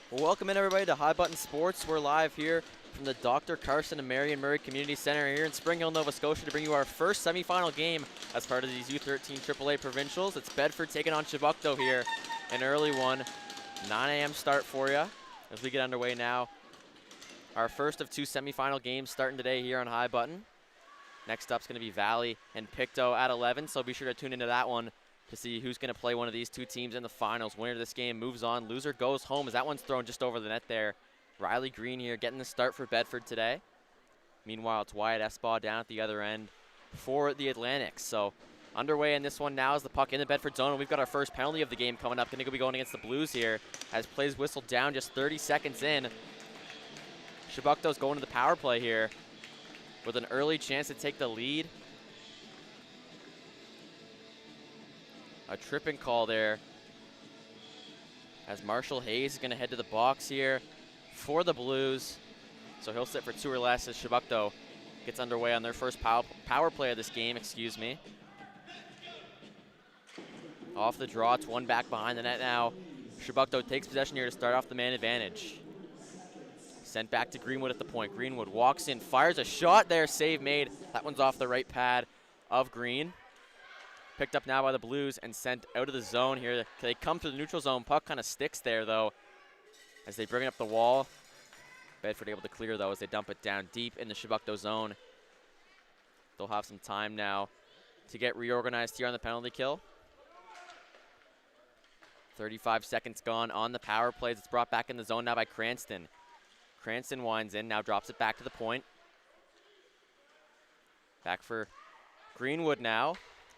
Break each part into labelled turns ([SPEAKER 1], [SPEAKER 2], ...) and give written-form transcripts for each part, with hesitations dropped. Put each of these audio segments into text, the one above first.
[SPEAKER 1] Well, welcome in everybody to High Button Sports. We're live here from the Dr. Carson and Marion Murray Community Center here in Spring Hill, Nova Scotia to bring you our first semifinal game as part of these U13AAA Provincials. It's Bedford taking on Chebucto here, an early one. 9 a.m. start for you as we get underway now. Our first of two semifinal games starting today here on High Button. Next up is going to be Valley and Pictou at 11, so be sure to tune into that one to see who's going to play one of these two teams in the finals. Winner of this game moves on. Loser goes home as that one's thrown just over the net there. Riley Green here getting the start for Bedford today. Meanwhile, it's Wyatt Esbaugh down at the other end for the Atlantics. So underway in this one now is the puck in the Bedford zone. And we've got our first penalty of the game coming up. Going to be going against the Blues here as plays whistled down just 30 seconds in. Chebucto's going to the power play here with an early chance to take the lead. A tripping call there as Marshall Hayes is going to head to the box here for the Blues. So he'll sit for two or less as Chebucto gets underway on their first power play of this game, Off the draw, it's one back behind the net now. Chebucto takes possession here to start off the man advantage. Sent back to Greenwood at the point. Greenwood walks in, fires a shot there, save made. That one's off the right pad of Green. Picked up now by the Blues and sent out of the zone here. They come through the neutral zone. Puck kind of sticks there, though, as they bring it up the wall. Bedford able to clear, though, as they dump it down deep in the Chebucto zone. They'll have some time now to get reorganized here on the penalty kill. 35 seconds gone on the power plays. It's brought back in the zone now by Cranston. Cranston winds in, now drops it back to the point. Back for Greenwood now.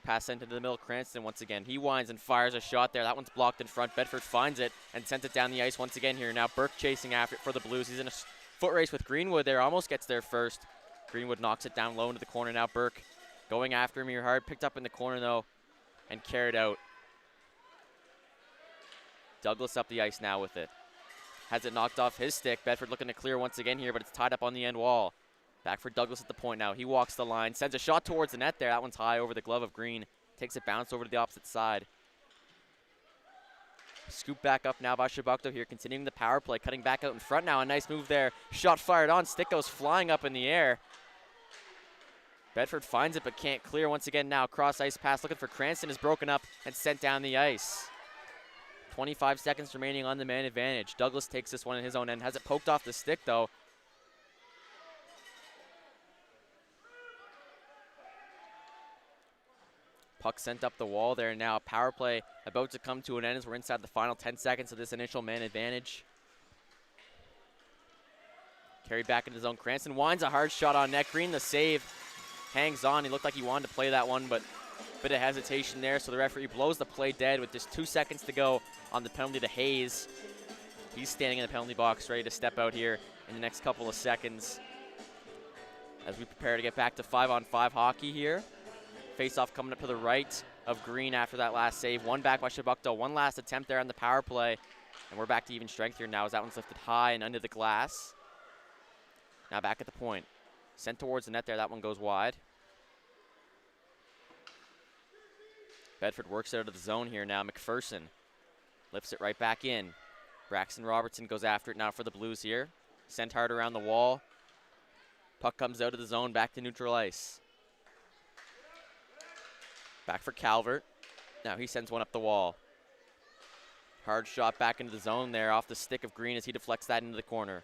[SPEAKER 1] Pass sent into the middle, Cranston once again. He winds and fires a shot there. That one's blocked in front. Bedford finds it and sends it down the ice once again here. Now Burke chasing after it for the Blues. He's in a foot race with Greenwood there. Almost gets there first. Greenwood knocks it down low into the corner. Now Burke going after him here hard. Picked up in the corner, though, and carried out. Douglas up the ice now with it. Has it knocked off his stick. Bedford looking to clear once again here, but it's tied up on the end wall. Back for Douglas at the point now. He walks the line, sends a shot towards the net there. That one's high over the glove of Green. Takes it bounce over to the opposite side. Scoop back up now by Chebucto here, continuing the power play, cutting back out in front now. A nice move there. Shot fired on. Stick goes flying up in the air. Bedford finds it but can't clear once again now. Cross ice pass looking for Cranston is broken up and sent down the ice. 25 seconds remaining on the man advantage. Douglas takes this one in his own end. Has it poked off the stick, though. Puck sent up the wall there now. Power play about to come to an end as we're inside the final 10 seconds of this initial man advantage. Carried back into the zone. Cranston winds a hard shot on net. Green the save. Hangs on. He looked like he wanted to play that one, but a bit of hesitation there. So the referee blows the play dead with just 2 seconds to go on the penalty to Hayes. He's standing in the penalty box ready to step out here in the next couple of seconds as we prepare to get back to 5-on-5 hockey here. Face-off coming up to the right of Green after that last save. One back by Chebucto. One last attempt there on the power play. And we're back to even strength here now as that one's lifted high and under the glass. Now back at the point. Sent towards the net there. That one goes wide. Bedford works it out of the zone here now. McPherson lifts it right back in. Braxton Robertson goes after it now for the Blues here. Sent hard around the wall. Puck comes out of the zone back to neutral ice. Back for Calvert. Now he sends one up the wall. Hard shot back into the zone there off the stick of Green as he deflects that into the corner.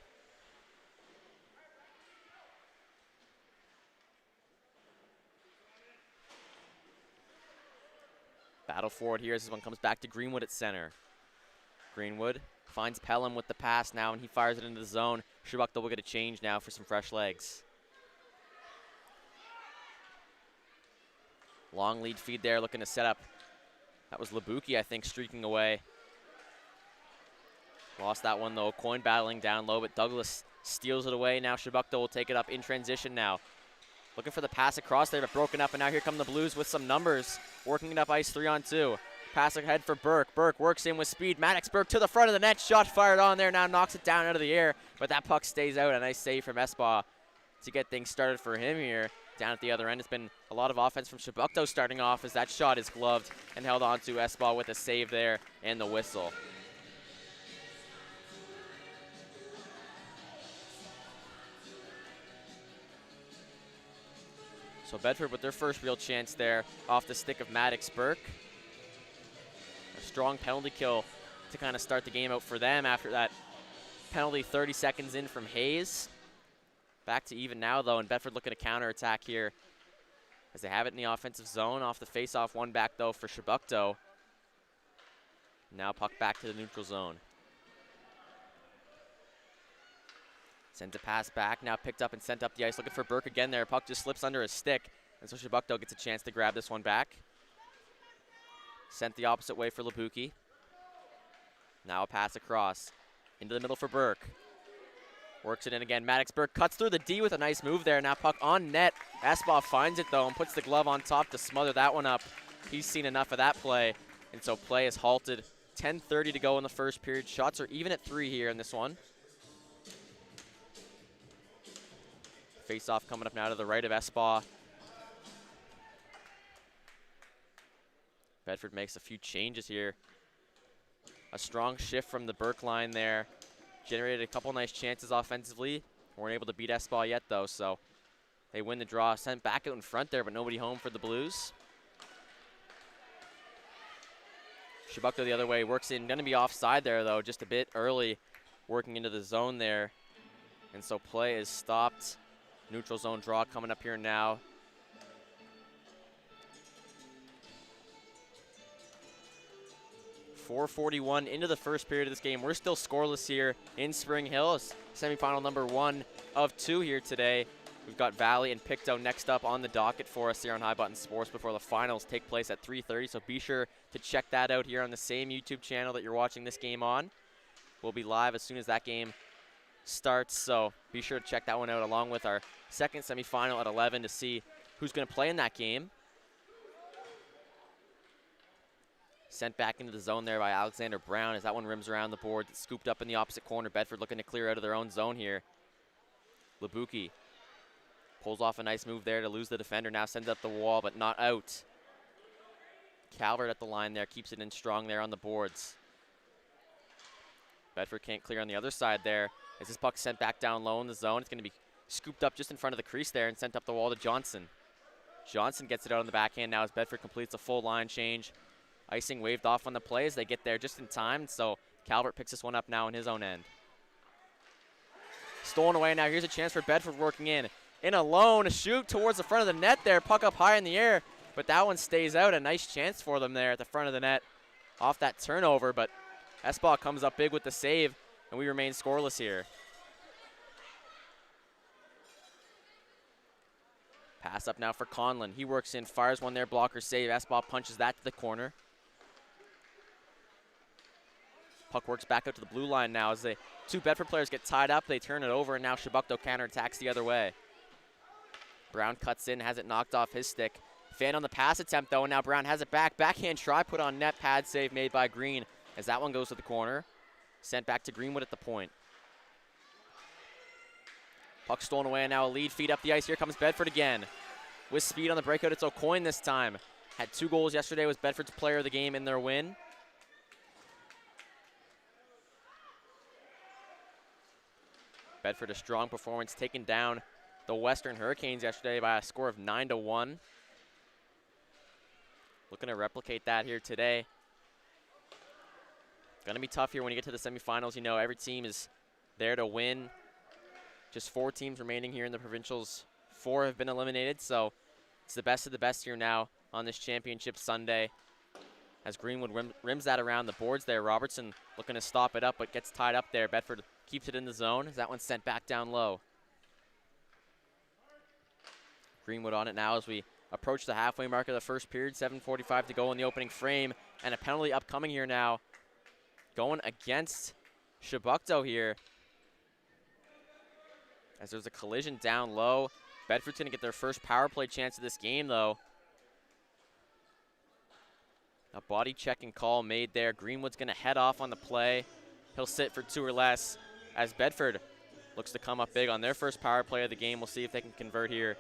[SPEAKER 1] Battle forward here as this one comes back to Greenwood at center. Greenwood finds Pelham with the pass now and he fires it into the zone. Chebucto will get a change now for some fresh legs. Long lead feed there, looking to set up. That was Labuki, I think, streaking away. Lost that one, though. Coin battling down low, but Douglas steals it away. Now Chebucto will take it up in transition now. Looking for the pass across there, but broken up, and now here come the Blues with some numbers. Working it up ice 3-on-2. Pass ahead for Burke. Burke works in with speed. Maddox Burke to the front of the net. Shot fired on there. Now knocks it down out of the air, but that puck stays out. A nice save from Esbaugh to get things started for him here. Down at the other end, it's been a lot of offense from Chebucto starting off as that shot is gloved and held on to Esbaugh with a save there and the whistle. So Bedford with their first real chance there off the stick of Maddox Burke. A strong penalty kill to kind of start the game out for them after that penalty 30 seconds in from Hayes. Back to even now, though, and Bedford looking to counterattack here as they have it in the offensive zone. Off the face-off, one back, though, for Chebucto. Now puck back to the neutral zone. Sends a pass back, now picked up and sent up the ice. Looking for Burke again there. Puck just slips under his stick, and so Chebucto gets a chance to grab this one back. Sent the opposite way for Labuki. Now a pass across into the middle for Burke. Works it in again. Maddox Burke cuts through the D with a nice move there. Now puck on net. Esbaugh finds it, though, and puts the glove on top to smother that one up. He's seen enough of that play, and so play is halted. 10:30 to go in the first period. Shots are even at 3 here in this one. Face-off coming up now to the right of Esbaugh. Bedford makes a few changes here. A strong shift from the Burke line there. Generated a couple nice chances offensively. Weren't able to beat Esbaugh yet, though, so they win the draw. Sent back out in front there, but nobody home for the Blues. Chebucto the other way, works in. Going to be offside there, though, just a bit early, working into the zone there. And so play is stopped. Neutral zone draw coming up here now. .441 into the first period of this game. We're still scoreless here in Spring Hill. It's semifinal number 1 of 2 here today. We've got Valley and Pictou next up on the docket for us here on High Button Sports before the finals take place at 3:30. So be sure to check that out here on the same YouTube channel that you're watching this game on. We'll be live as soon as that game starts. So be sure to check that one out along with our second semifinal at 11 to see who's going to play in that game. Sent back into the zone there by Alexander Brown as that one rims around the board. Scooped up in the opposite corner. Bedford looking to clear out of their own zone here. Labuki pulls off a nice move there to lose the defender. Now sends up the wall, but not out. Calvert at the line there. Keeps it in strong there on the boards. Bedford can't clear on the other side there. As this puck sent back down low in the zone, it's going to be scooped up just in front of the crease there and sent up the wall to Johnson. Johnson gets it out on the backhand now as Bedford completes a full line change. Icing waved off on the play as they get there just in time, so Calvert picks this one up now in his own end. Stolen away now. Here's a chance for Bedford working in. In alone, a shoot towards the front of the net there. Puck up high in the air, but that one stays out. A nice chance for them there at the front of the net off that turnover, but Esbaugh comes up big with the save, and we remain scoreless here. Pass up now for Conlon. He works in, fires one there, blocker save. Esbaugh punches that to the corner. Puck works back out to the blue line now as the 2 Bedford players get tied up. They turn it over, and now Chebucto counterattacks the other way. Brown cuts in, has it knocked off his stick. Fan on the pass attempt, though, and now Brown has it back. Backhand try, put on net, pad save made by Green as that one goes to the corner. Sent back to Greenwood at the point. Puck stolen away, and now a lead feed up the ice. Here comes Bedford again. With speed on the breakout, it's O'Coin this time. Had 2 goals yesterday, was Bedford's player of the game in their win. Bedford, a strong performance, taking down the Western Hurricanes yesterday by a score of 9-1. Looking to replicate that here today. Gonna be tough here when you get to the semifinals. You know, every team is there to win. Just 4 teams remaining here in the Provincials. 4 have been eliminated, so it's the best of the best here now on this championship Sunday. As Greenwood rims that around the boards there. Robertson looking to stop it up, but gets tied up there. Bedford keeps it in the zone as that one's sent back down low. Greenwood on it now as we approach the halfway mark of the first period. 7:45 to go in the opening frame, and a penalty upcoming here now. Going against Chebucto here. As there's a collision down low. Bedford's going to get their first power play chance of this game, though. A body checking call made there. Greenwood's going to head off on the play. He'll sit for 2 or less as Bedford looks to come up big on their first power play of the game. We'll see if they can convert here.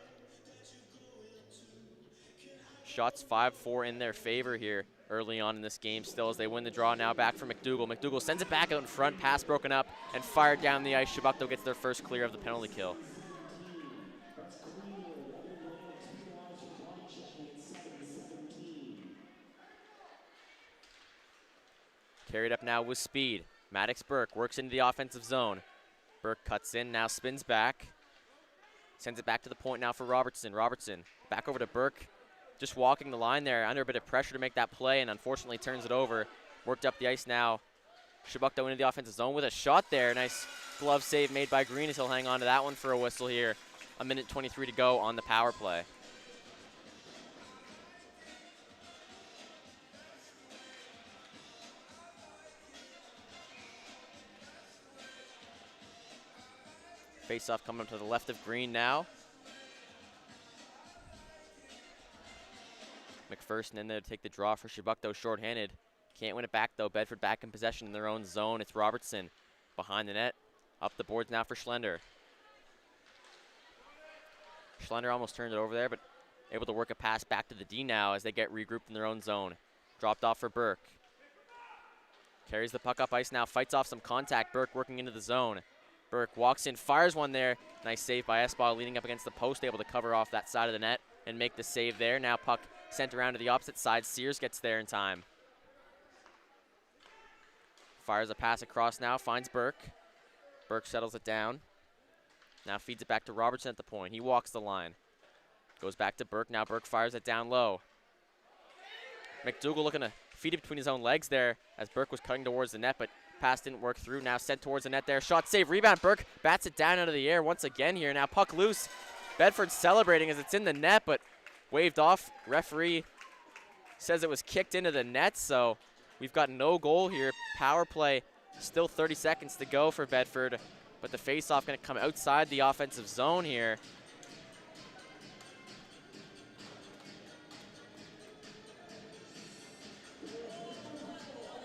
[SPEAKER 1] Shots 5-4 in their favor here early on in this game still as they win the draw now back for McDougall. McDougall sends it back out in front. Pass broken up and fired down the ice. Chebucto gets their first clear of the penalty kill. Carried up now with speed. Maddox Burke works into the offensive zone. Burke cuts in, now spins back. Sends it back to the point now for Robertson. Robertson back over to Burke. Just walking the line there, under a bit of pressure to make that play, and unfortunately turns it over. Worked up the ice now. Chebucto into the offensive zone with a shot there. Nice glove save made by Green as he'll hang on to that one for a whistle here. 1:23 to go on the power play. Face-off coming up to the left of Green now. McPherson in there to take the draw for Chebucto, shorthanded. Can't win it back though. Bedford back in possession in their own zone. It's Robertson behind the net. Up the boards now for Schlender. Schlender almost turned it over there, but able to work a pass back to the D now as they get regrouped in their own zone. Dropped off for Burke. Carries the puck up ice now, fights off some contact. Burke working into the zone. Burke walks in, fires one there. Nice save by Esbaugh, leaning up against the post, able to cover off that side of the net and make the save there. Now puck sent around to the opposite side. Sears gets there in time. Fires a pass across now, finds Burke. Burke settles it down. Now feeds it back to Robertson at the point. He walks the line. Goes back to Burke. Now Burke fires it down low. McDougall looking to feed it between his own legs there as Burke was cutting towards the net, but pass didn't work through. Now sent towards the net there. Shot save, rebound. Burke bats it down out of the air once again here. Now puck loose. Bedford celebrating as it's in the net, but waved off. Referee says it was kicked into the net, so we've got no goal here. Power play, still 30 seconds to go for Bedford, but the face-off going to come outside the offensive zone here.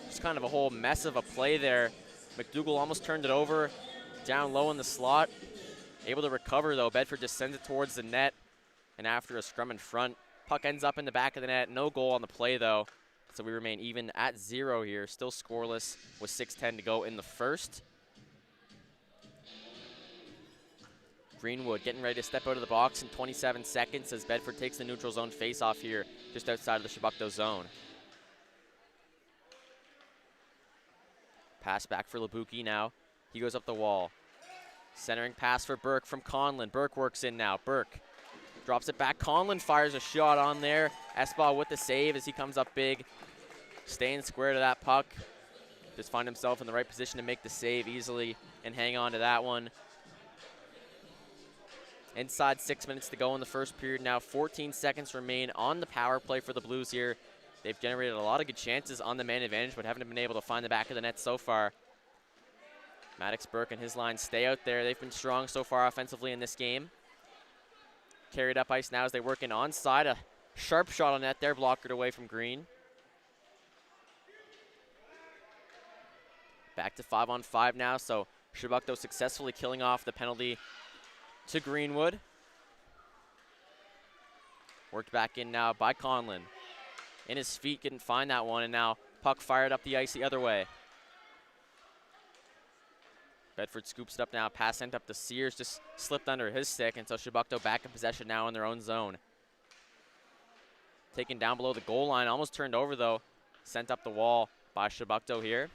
[SPEAKER 1] Just kind of a whole mess of a play there. McDougall almost turned it over, down low in the slot. Able to recover though. Bedford just sends it towards the net, and after a scrum in front, puck ends up in the back of the net. No goal on the play though, so we remain even at 0 here. Still scoreless with 6:10 to go in the first. Greenwood getting ready to step out of the box in 27 seconds as Bedford takes the neutral zone face-off here just outside of the Chebucto zone. Pass back for Labuki now. He goes up the wall. Centering pass for Burke from Conlon. Burke works in now. Burke drops it back. Conlon fires a shot on there. Esbaugh with the save as he comes up big. Staying square to that puck. Just find himself in the right position to make the save easily and hang on to that one. Inside 6 minutes to go in the first period now. 14 seconds remain on the power play for the Blues here. They've generated a lot of good chances on the man advantage, but haven't been able to find the back of the net so far. Maddox Burke and his line stay out there. They've been strong so far offensively in this game. Carried up ice now as they work in onside. A sharp shot on net there, blockered away from Green. Back to 5-on-5 now, so Chebucto successfully killing off the penalty to Greenwood. Worked back in now by Conlon. In his feet, couldn't find that one, and now puck fired up the ice the other way. Bedford scoops it up now. Pass sent up to Sears, just slipped under his stick, and so Chebucto back in possession now in their own zone. Taken down below the goal line, almost turned over though. Sent up the wall by Chebucto here.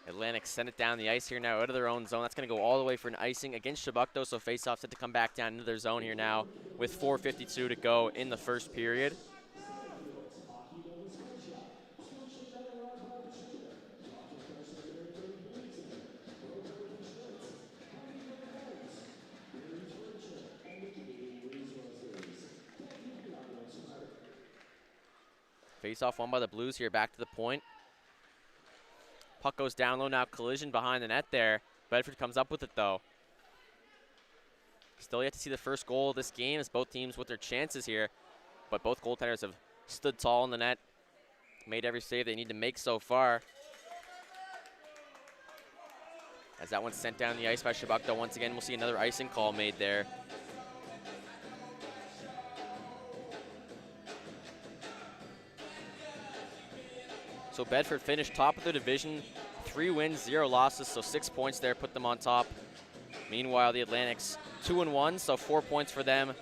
[SPEAKER 1] Atlantic sent it down the ice here now out of their own zone. That's going to go all the way for an icing against Chebucto, so face-off set to come back down into their zone here now with 4:52 to go in the first period. Face-off won by the Blues here, back to the point. Puck goes down low now, collision behind the net there. Bedford comes up with it though. Still yet to see the first goal of this game as both teams with their chances here, but both goaltenders have stood tall in the net, made every save they need to make so far. As that one's sent down the ice by Chebucto, once again we'll see another icing call made there. So Bedford finished top of the division, 3 wins, 0 losses, so 6 points there, put them on top. Meanwhile, the Atlantics 2-1, so 4 points for them.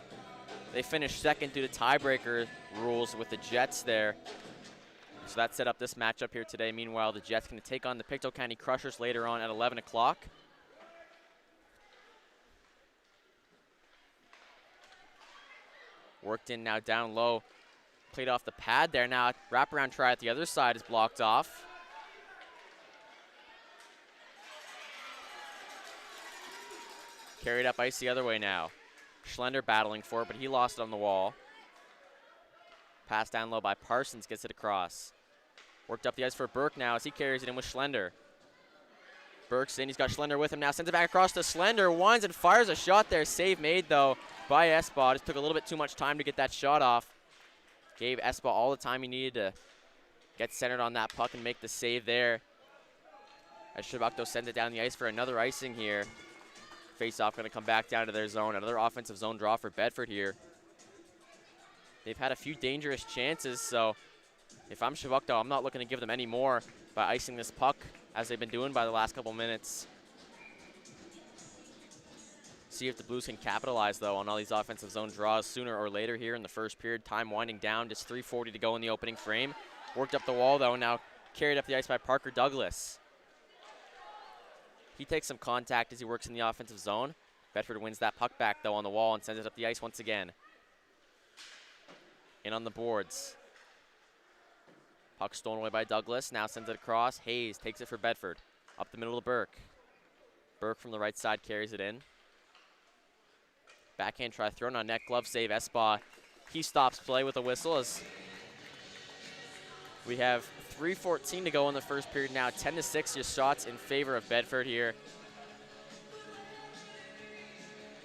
[SPEAKER 1] They finished second due to tiebreaker rules with the Jets there. So that set up this matchup here today. Meanwhile, the Jets going to take on the Pictou County Crushers later on at 11 o'clock. Worked in now down low. Played off the pad there. Now wraparound try at the other side is blocked off. Carried up ice the other way now. Schlender battling for it, but he lost it on the wall. Pass down low by Parsons, gets it across. Worked up the ice for Burke now as he carries it in with Schlender. Burke's in, he's got Schlender with him now, sends it back across to Schlender, winds and fires a shot there. Save made though by Espa. Just took a little bit too much time to get that shot off. Gave Espa all the time he needed to get centered on that puck and make the save there. As Chebucto sends it down the ice for another icing here. Face-off going to come back down to their zone. Another offensive zone draw for Bedford here. They've had a few dangerous chances, so if I'm Chebucto, I'm not looking to give them any more by icing this puck, as they've been doing by the last couple minutes. See if the Blues can capitalize, though, on all these offensive zone draws sooner or later here in the first period. Time winding down, just 3:40 to go in the opening frame. Worked up the wall, though, now carried up the ice by Parker Douglas. He takes some contact as he works in the offensive zone. Bedford wins that puck back, though, on the wall and sends it up the ice once again. In on the boards. Puck stolen away by Douglas, now sends it across. Hayes takes it for Bedford. Up the middle to Burke. Burke from the right side carries it in. Backhand try thrown on net, glove save, Espa. He stops play with a whistle as we have 3:14 to go in the first period now. 10-6 your shots in favor of Bedford here.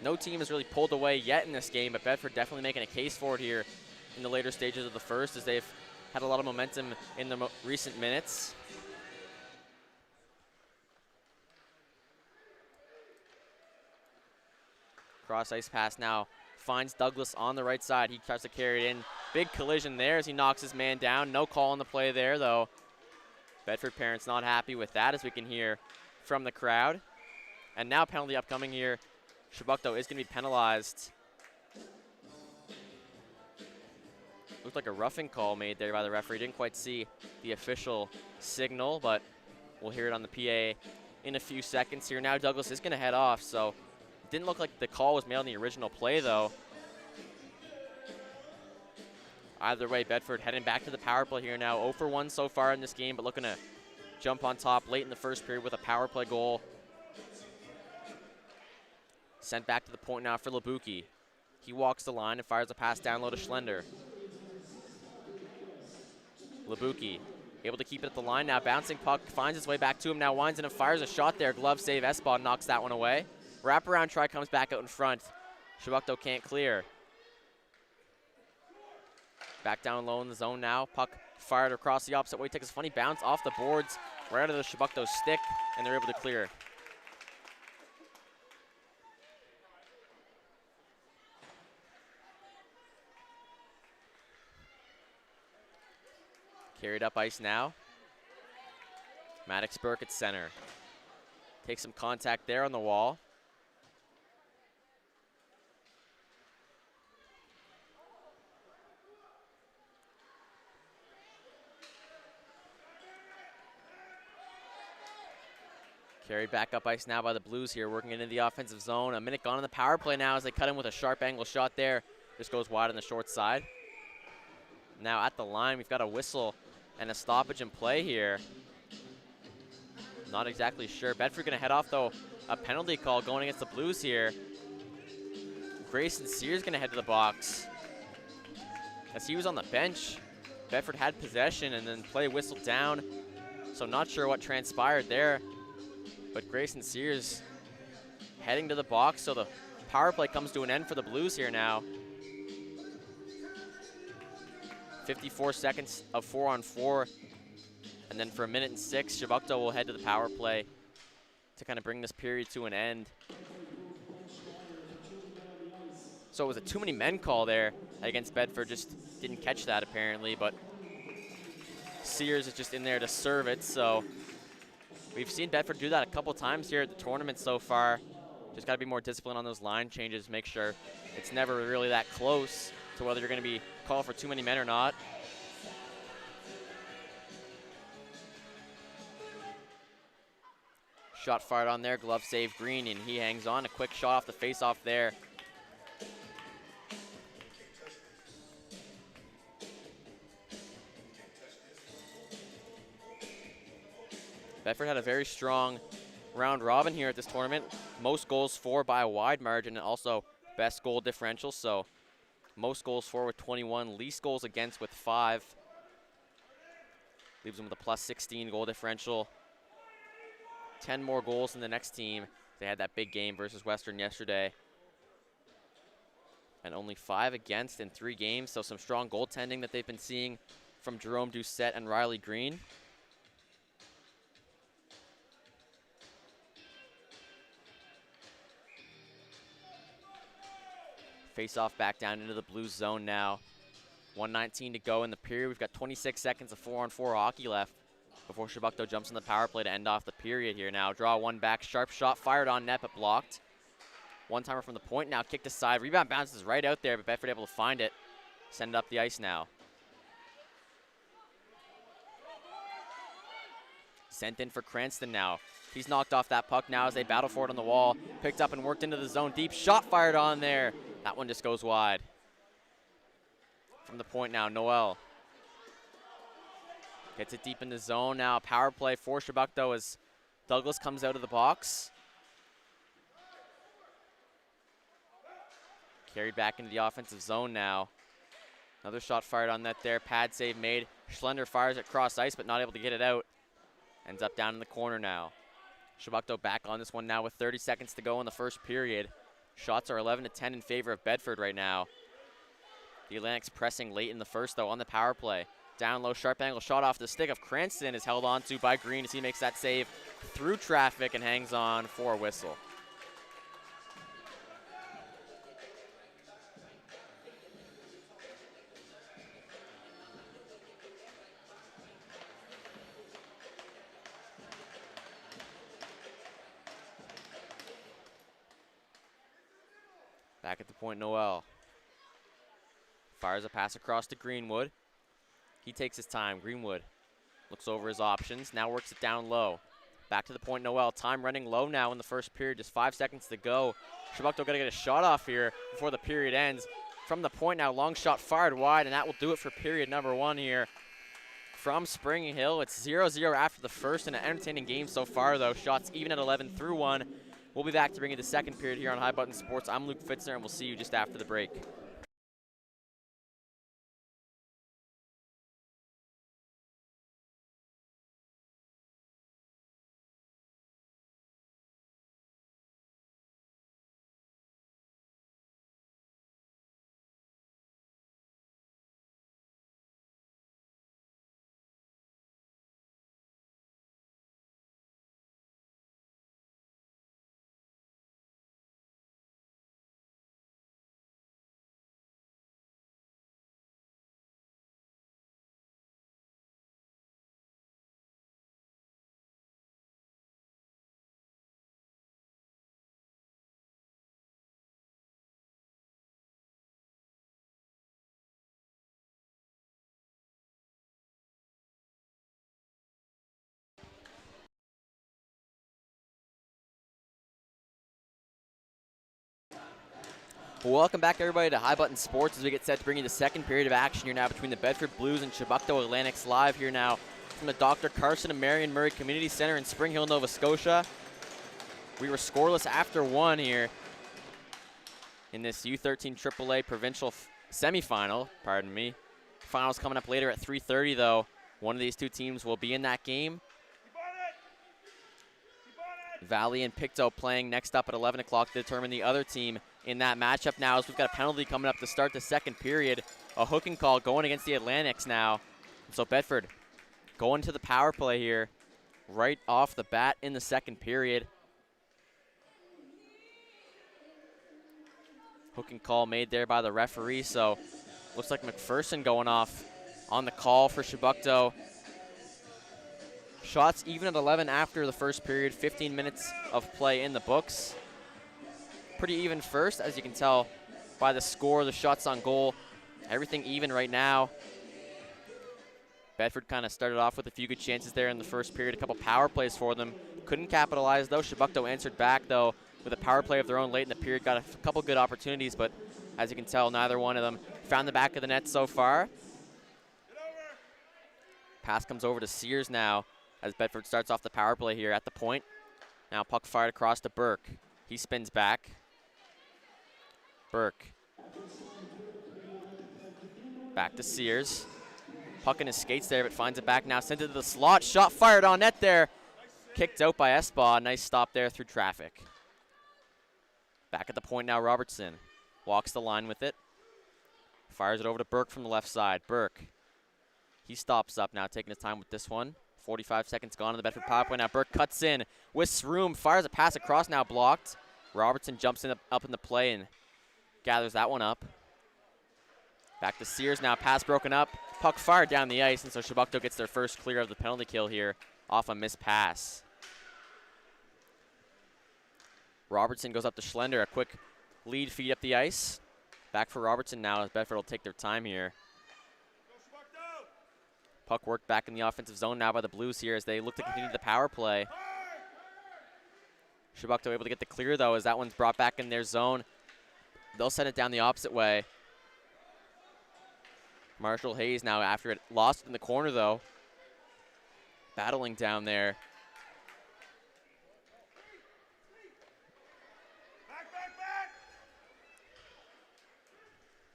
[SPEAKER 1] No team has really pulled away yet in this game, but Bedford definitely making a case for it here in the later stages of the first, as they've had a lot of momentum in the recent minutes. Cross ice pass now finds Douglas on the right side. He tries to carry it in. Big collision there as he knocks his man down. No call on the play there, though. Bedford parents not happy with that, as we can hear from the crowd. And now penalty upcoming here. Chebucto is going to be penalized. Looked like a roughing call made there by the referee. Didn't quite see the official signal, but we'll hear it on the PA in a few seconds here. Now Douglas is going to head off, so it didn't look like the call was made on the original play, though. Either way, Bedford heading back to the power play here now. 0 for 1 so far in this game, but looking to jump on top late in the first period with a power play goal. Sent back to the point now for Labuki. He walks the line and fires a pass down low to Schlender. Labuki able to keep it at the line now. Bouncing puck finds its way back to him now. Winds in and fires a shot there. Glove save. Espa knocks that one away. Wraparound try comes back out in front. Chebucto can't clear. Back down low in the zone now. Puck fired across the opposite way. Takes a funny bounce off the boards, right out of the Chebucto stick, and they're able to clear. Carried up ice now. Maddox Burke at center. Takes some contact there on the wall. Carried back up ice now by the Blues here, working into the offensive zone. A minute gone in the power play now as they cut him with a sharp angle shot there. Just goes wide on the short side. Now at the line, we've got a whistle and a stoppage in play here. Not exactly sure. Bedford gonna head off though. A penalty call going against the Blues here. Grayson Sears gonna head to the box. As he was on the bench, Bedford had possession and then play whistled down. So not sure what transpired there. But Grayson Sears heading to the box, so the power play comes to an end for the Blues here now. 54 seconds of 4-on-4. And then for 1:06, Chebucto will head to the power play to kind of bring this period to an end. So it was a too many men call there against Bedford. Just didn't catch that apparently, but Sears is just in there to serve it. So we've seen Bedford do that a couple times here at the tournament so far. Just got to be more disciplined on those line changes, make sure it's never really that close to whether you're going to be called for too many men or not. Shot fired on there, glove save Green, and he hangs on. A quick shot off the face-off there. Bedford had a very strong round robin here at this tournament. Most goals for by a wide margin, and also best goal differential. So most goals for with 21, least goals against with 5. Leaves them with a plus 16 goal differential. 10 more goals than the next team. They had that big game versus Western yesterday. And only 5 against in 3 games, so some strong goaltending that they've been seeing from Jerome Doucette and Riley Green. Face off back down into the blue zone now. 1:19 to go in the period. We've got 26 seconds of 4-on-4 hockey left before Chebucto jumps in the power play to end off the period here now. Draw one back, sharp shot fired on net but blocked. One-timer from the point now, kicked aside. Rebound bounces right out there, but Bedford able to find it. Send it up the ice now. Sent in for Cranston now. He's knocked off that puck now as they battle for it on the wall. Picked up and worked into the zone deep. Shot fired on there. That one just goes wide. From the point now, Noel. Gets it deep in the zone now. Power play for Chebucto as Douglas comes out of the box. Carried back into the offensive zone now. Another shot fired on net there. Pad save made. Schlender fires it cross ice, but not able to get it out. Ends up down in the corner now. Chebucto back on this one now with 30 seconds to go in the first period. Shots are 11-10 in favor of Bedford right now. The Atlantic's pressing late in the first, though, on the power play. Down low, sharp angle shot off the stick of Cranston is held on to by Green as he makes that save through traffic and hangs on for a whistle. Back at the point, Noel. Fires a pass across to Greenwood. He takes his time. Greenwood looks over his options. Now works it down low. Back to the point, Noel. Time running low now in the first period. Just 5 seconds to go. Chebucto got to get a shot off here before the period ends. From the point now, long shot fired wide, and that will do it for period number 1 here from Spring Hill. It's 0-0 after the first, and an entertaining game so far, though. Shots even at 11 through 1. We'll be back to bring you the second period here on High Button Sports. I'm Luke Fitzner, and we'll see you just after the break. Well, welcome back, everybody, to High Button Sports as we get set to bring you the second period of action here now between the Bedford Blues and Chebucto Atlantics live here now from the Dr. Carson and Marion Murray Community Center in Spring Hill, Nova Scotia. We were scoreless after 1 here in this U13AAA provincial semifinal, pardon me. Finals coming up later at 3:30, though. One of these two teams will be in that game. Valley and Pictou playing next up at 11 o'clock to determine the other team in that matchup now, as we've got a penalty coming up to start the second period. A hooking call going against the Atlantics now. So Bedford going to the power play here right off the bat in the second period. Hooking call made there by the referee, so looks like McPherson going off on the call for Chebucto. Shots even at 11 after the first period, 15 minutes of play in the books. Pretty even first, as you can tell by the score, the shots on goal. Everything even right now. Bedford kind of started off with a few good chances there in the first period, a couple power plays for them. Couldn't capitalize though. Chebucto answered back though with a power play of their own late in the period, got a couple good opportunities, but as you can tell, neither one of them found the back of the net so far. Pass comes over to Sears now as Bedford starts off the power play here at the point. Now puck fired across to Burke. He spins back. Burke. Back to Sears. Puck in his skates there, but finds it back now. Sent it to the slot. Shot fired on net there. Kicked out by Espa. Nice stop there through traffic. Back at the point now, Robertson. Walks the line with it. Fires it over to Burke from the left side. Burke. He stops up now, taking his time with this one. 45 seconds gone in the Bedford power play. Now Burke cuts in with room. Fires a pass across, now blocked. Robertson jumps in up in the play and gathers that one up. Back to Sears now. Pass broken up. Puck fired down the ice, and so Chebucto gets their first clear of the penalty kill here off a missed pass. Robertson goes up to Schlender. A quick lead feed up the ice. Back for Robertson now as Bedford will take their time here. Puck worked back in the offensive zone now by the Blues here as they look to continue the power play. Chebucto able to get the clear though as that one's brought back in their zone. They'll send it down the opposite way. Marshall Hayes now after it lost in the corner though. Battling down there.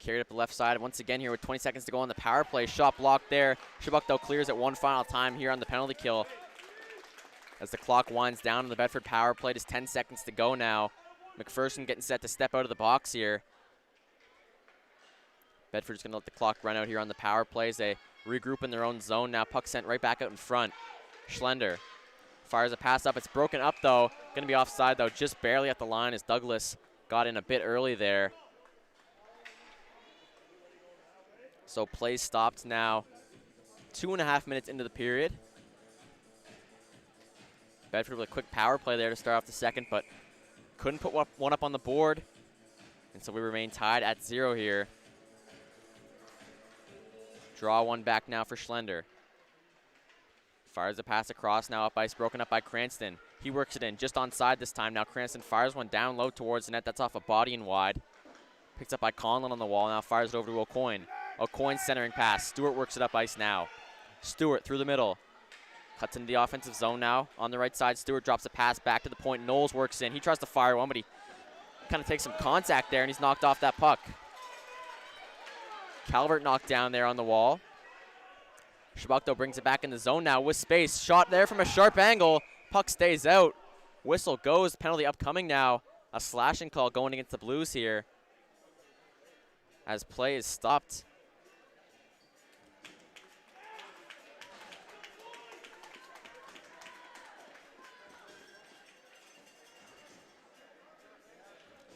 [SPEAKER 1] Carried up the left side once again here with 20 seconds to go on the power play. Shot blocked there. Chebucto clears it one final time here on the penalty kill. As the clock winds down on the Bedford power play, just 10 seconds to go now. McPherson getting set to step out of the box here. Bedford's going to let the clock run out here on the power plays. They regroup in their own zone now. Puck sent right back out in front. Schlender fires a pass up. It's broken up though. Going to be offside though, just barely at the line as Douglas got in a bit early there. So play stopped now. 2.5 minutes into the period. Bedford with a quick power play there to start off the second, but couldn't put one up on the board. And so we remain tied at 0 here. Draw one back now for Schlender. Fires a pass across now up ice, broken up by Cranston. He works it in just onside this time. Now Cranston fires one down low towards the net. That's off a body and wide. Picked up by Conlon on the wall. Now fires it over to O'Coin. O'Coin centering pass. Stewart works it up ice now. Stewart through the middle. Cuts into the offensive zone now. On the right side, Stewart drops a pass back to the point. Knowles works in. He tries to fire one, but he kind of takes some contact there, and he's knocked off that puck. Calvert knocked down there on the wall. Chebucto brings it back in the zone now with space. Shot there from a sharp angle. Puck stays out. Whistle goes. Penalty upcoming now. A slashing call going against the Blues here as play is stopped.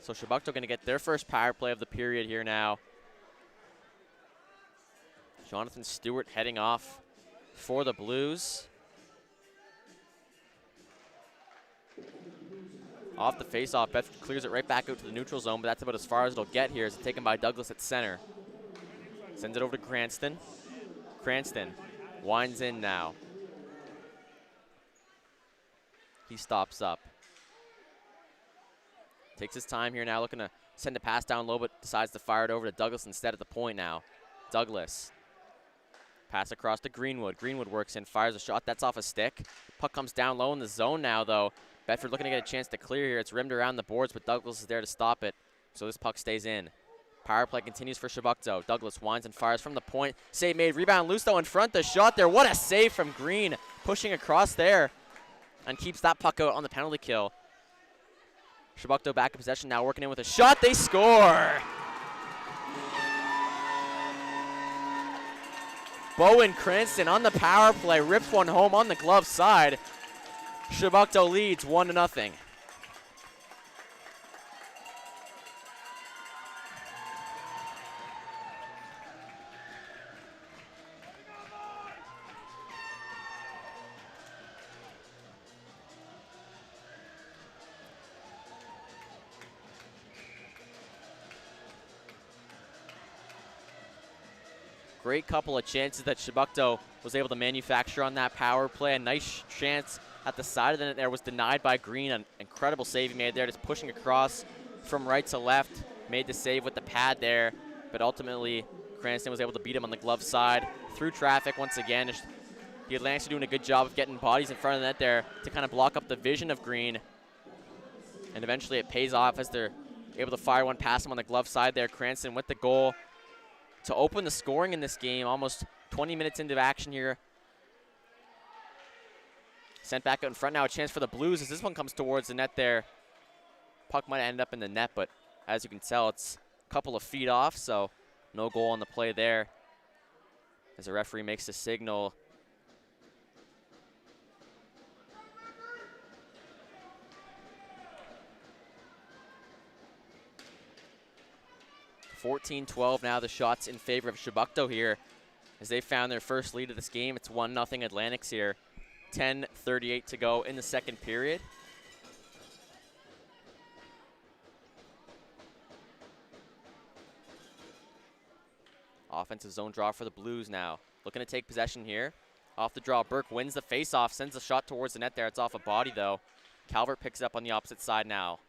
[SPEAKER 1] So Chebucto going to get their first power play of the period here now. Jonathan Stewart heading off for the Blues. Off the faceoff, Bedford clears it right back out to the neutral zone, but that's about as far as it'll get here as it's taken by Douglas at center. Sends it over to Cranston. Cranston winds in now. He stops up. Takes his time here now, looking to send a pass down low, but decides to fire it over to Douglas instead at the point now. Douglas. Pass across to Greenwood. Greenwood works in, fires a shot. That's off a stick. Puck comes down low in the zone now, though. Bedford looking to get a chance to clear here. It's rimmed around the boards, but Douglas is there to stop it. So this puck stays in. Power play continues for Chebucto. Douglas winds and fires from the point. Save made. Rebound loose, though, in front. The shot there. What a save from Green. Pushing across there and keeps that puck out on the penalty kill. Chebucto back in possession now, working in with a shot. They score! Bowen Cranston on the power play, rips one home on the glove side. Chebucto leads 1-0. Great couple of chances that Chebucto was able to manufacture on that power play. A nice chance at the side of the net there was denied by Green. An incredible save he made there, just pushing across from right to left. Made the save with the pad there, but ultimately Cranston was able to beat him on the glove side. Through traffic once again. The Atlantics are doing a good job of getting bodies in front of the net there to kind of block up the vision of Green. And eventually it pays off as they're able to fire one past him on the glove side there. Cranston with the goal to open the scoring in this game. Almost 20 minutes into action here. Sent back out in front now. A chance for the Blues as this one comes towards the net there. Puck might end up in the net, but as you can tell, it's a couple of feet off, so no goal on the play there. As the referee makes the signal. 14-12 now, the shots in favor of Chebucto here as they found their first lead of this game. It's 1-0 Atlantics here. 10:38 to go in the second period. Offensive zone draw for the Blues now. Looking to take possession here. Off the draw, Burke wins the faceoff, sends a shot towards the net there. It's off a body though. Calvert picks it up on the opposite side now.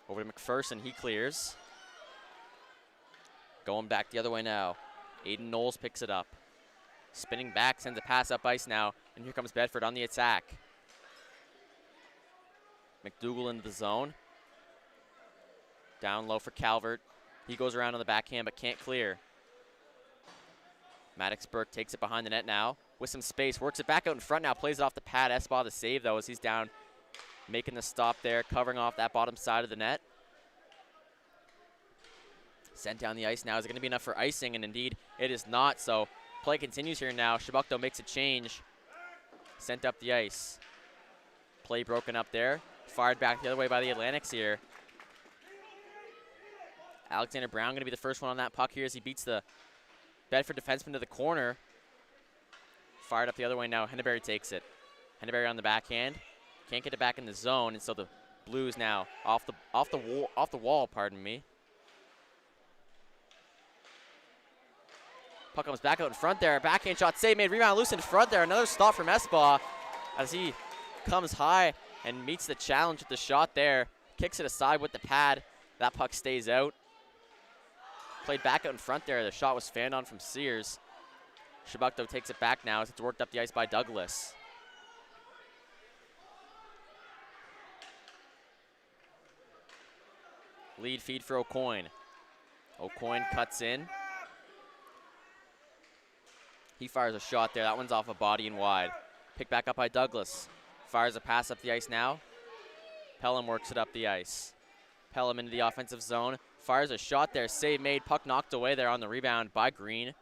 [SPEAKER 1] Over to McPherson, he clears. Going back the other way now. Aiden Knowles picks it up. Spinning back, sends a pass up ice now. And here comes Bedford on the attack. McDougal into the zone. Down low for Calvert. He goes around on the backhand but can't clear. Maddox Burke takes it behind the net now. With some space, works it back out in front now. Plays it off the pad. Espa the save though as he's down. Making the stop there, covering off that bottom side of the net. Sent down the ice now. Is it going to be enough for icing? And indeed, it is not. So play continues here now. Chebucto makes a change. Sent up the ice. Play broken up there. Fired back the other way by the Atlantics here. Alexander Brown going to be the first one on that puck here as he beats the Bedford defenseman to the corner. Fired up the other way now. Henneberry takes it. Henneberry on the backhand. Can't get it back in the zone, and so the Blues now off the wall, pardon me. Puck comes back out in front there. Backhand shot save made. Rebound loose in front there. Another stop from Espa as he comes high and meets the challenge with the shot there. Kicks it aside with the pad. That puck stays out. Played back out in front there. The shot was fanned on from Sears. Chebucto takes it back now as it's worked up the ice by Douglas. Lead feed for O'Coin. O'Coin cuts in. He fires a shot there. That one's off a body and wide. Picked back up by Douglas. Fires a pass up the ice now. Pelham works it up the ice. Pelham into the offensive zone. Fires a shot there. Save made. Puck knocked away there on the rebound by Green.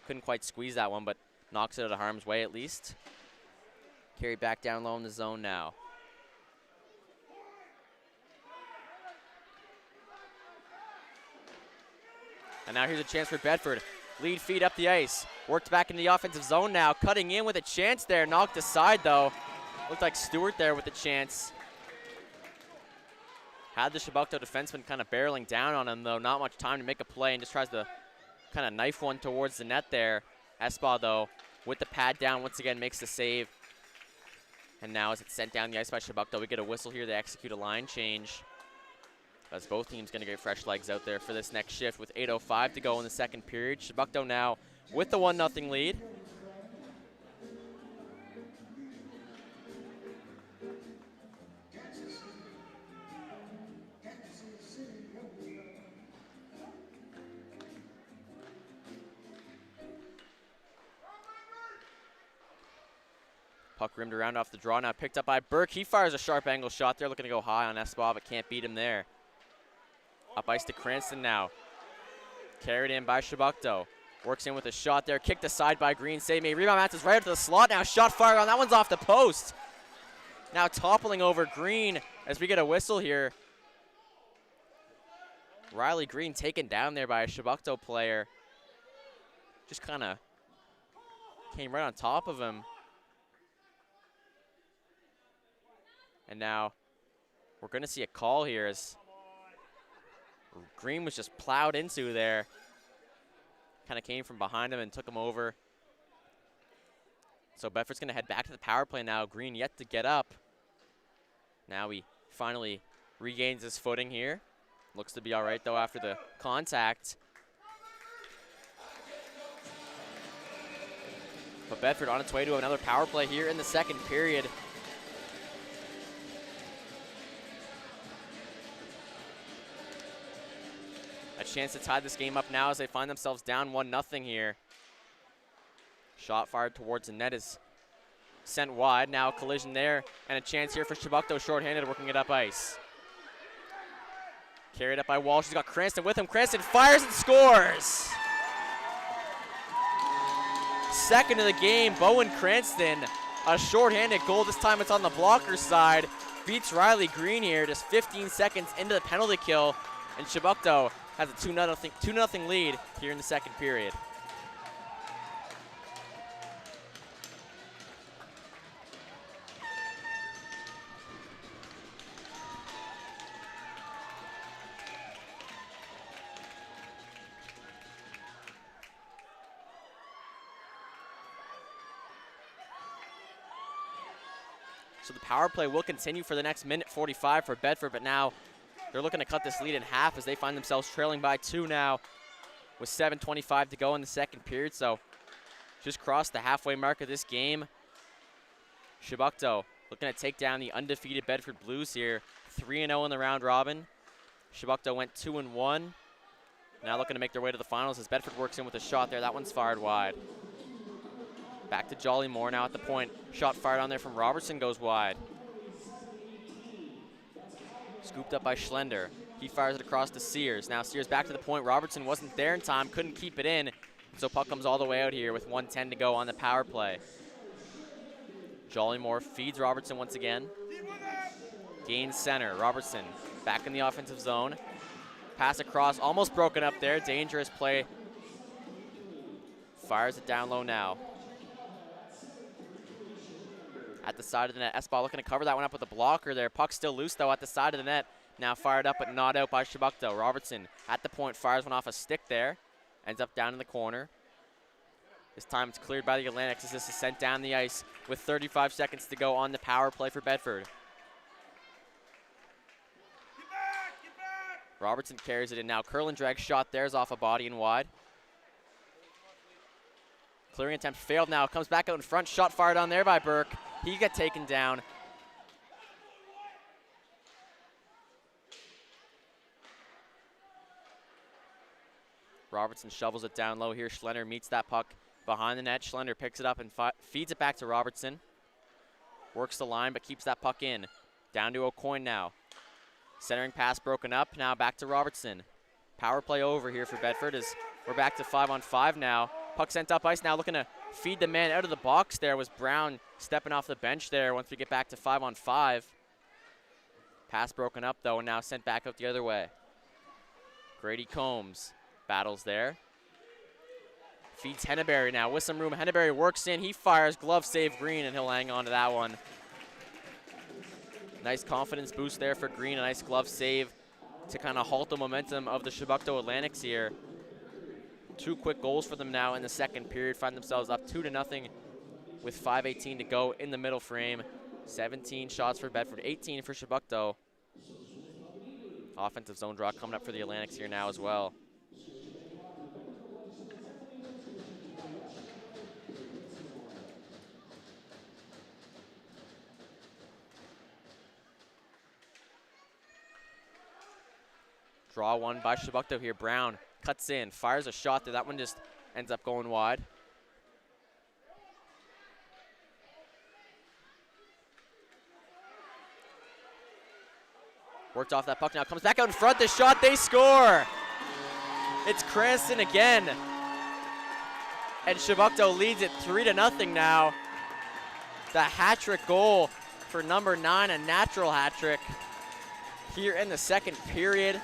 [SPEAKER 1] Couldn't quite squeeze that one, but knocks it out of harm's way at least. Carried back down low in the zone now. And now here's a chance for Bedford. Lead feed up the ice. Worked back in the offensive zone now. Cutting in with a chance there. Knocked aside though. Looked like Stewart there with a chance. Had the Chebucto defenseman kind of barreling down on him though. Not much time to make a play and just tries to kind of knife one towards the net there. Espa though with the pad down once again makes the save. And now as it's sent down the ice by Chebucto, we get a whistle here to execute a line change. As both teams going to get fresh legs out there for this next shift with 8:05 to go in the second period. Chebucto now with the 1-0 lead. Puck rimmed around off the draw now, picked up by Burke. He fires a sharp angle shot there, looking to go high on Espa, but can't beat him there. Up ice to Cranston now. Carried in by Chebucto. Works in with a shot there, kicked aside by Green. Save made. Rebound matches right up to the slot now. Shot fired on. That one's off the post. Now toppling over Green as we get a whistle here. Riley Green taken down there by a Chebucto player. Just kind of came right on top of him. And now we're going to see a call here as Green was just plowed into there. kind of came from behind him and took him over. So Bedford's going to head back to the power play now. Green yet to get up. Now he finally regains his footing here. Looks to be all right, though, after the contact. But Bedford on its way to another power play here in the second period. A chance to tie this game up now as they find themselves down 1-0 here. Shot fired towards the net is sent wide. Now a collision there and a chance here for Chebucto, shorthanded, working it up ice. Carried up by Walsh. He's got Cranston with him. Cranston fires and scores. Second of the game, Bowen Cranston. A shorthanded goal. This time it's on the blocker side. Beats Riley Green here just 15 seconds into the penalty kill. And Chebucto has a 2-0 lead here in the second period. So the power play will continue for the next minute 45 for Bedford, but now they're looking to cut this lead in half as they find themselves trailing by 2 now with 7:25 to go in the second period. So just crossed the halfway mark of this game. Chebucto looking to take down the undefeated Bedford Blues here. 3-0 in the round robin. Chebucto went 2-1. Now looking to make their way to the finals as Bedford works in with a shot there. That one's fired wide. Back to Jolly Moore now at the point. Shot fired on there from Robertson goes wide. Scooped up by Schlender. He fires it across to Sears. Now Sears back to the point. Robertson wasn't there in time, couldn't keep it in. So puck comes all the way out here with 1:10 to go on the power play. Jolly Moore feeds Robertson once again. Gains center. Robertson back in the offensive zone. Pass across, almost broken up there. Dangerous play. Fires it down low now. At the side of the net, Espa looking to cover that one up with a blocker there. Puck still loose, though, at the side of the net. Now fired up, but not out by Chebucto. Robertson at the point, fires one off a stick there. Ends up down in the corner. This time it's cleared by the Atlantics as this is sent down the ice with 35 seconds to go on the power play for Bedford.
[SPEAKER 2] Get back.
[SPEAKER 1] Robertson carries it in now. Curl and drag shot there is off a body and wide. Clearing attempt failed now. Comes back out in front. Shot fired on there by Burke. He got taken down. Robertson shovels it down low here. Schlender meets that puck behind the net. Schlender picks it up and feeds it back to Robertson. Works the line but keeps that puck in. Down to O'Coin now. Centering pass broken up. Now back to Robertson. Power play over here for Bedford as we're back to 5-on-5 now. Puck sent up ice now, looking to feed the man out of the box there was Brown stepping off the bench there once we get back to 5-on-5. Pass broken up though and now sent back out the other way. Grady Combs battles there. Feeds Henneberry now with some room. Henneberry works in, he fires, glove save Green, and he'll hang on to that one. Nice confidence boost there for Green, a nice glove save to kind of halt the momentum of the Chebucto Atlantics here. 2 quick goals for them now in the second period. Find themselves up 2-0 with 5:18 to go in the middle frame. 17 shots for Bedford, 18 for Chebucto. Offensive zone draw coming up for the Atlantics here now as well. Draw one by Chebucto here. Brown cuts in, fires a shot there. That one just ends up going wide. Worked off that puck now. Comes back out in front. The shot, they score. It's Cranston again. And Chebucto leads it 3-0 now. The hat-trick goal for number 9, a natural hat-trick here in the second period.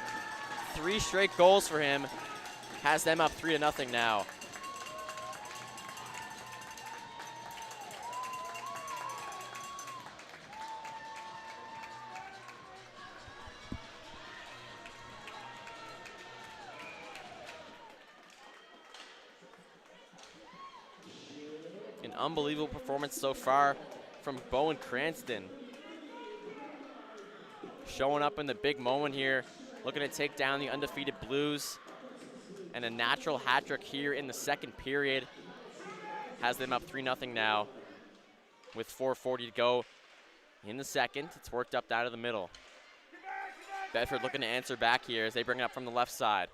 [SPEAKER 1] 3 straight goals for him. Has them up 3-0 now. An unbelievable performance so far from Bowen Cranston. Showing up in the big moment here, looking to take down the undefeated Blues. And a natural hat trick here in the second period has them up 3-0 now with 4:40 to go in the second. It's worked up down to the middle. Bedford looking to answer back here as they bring it up from the left side.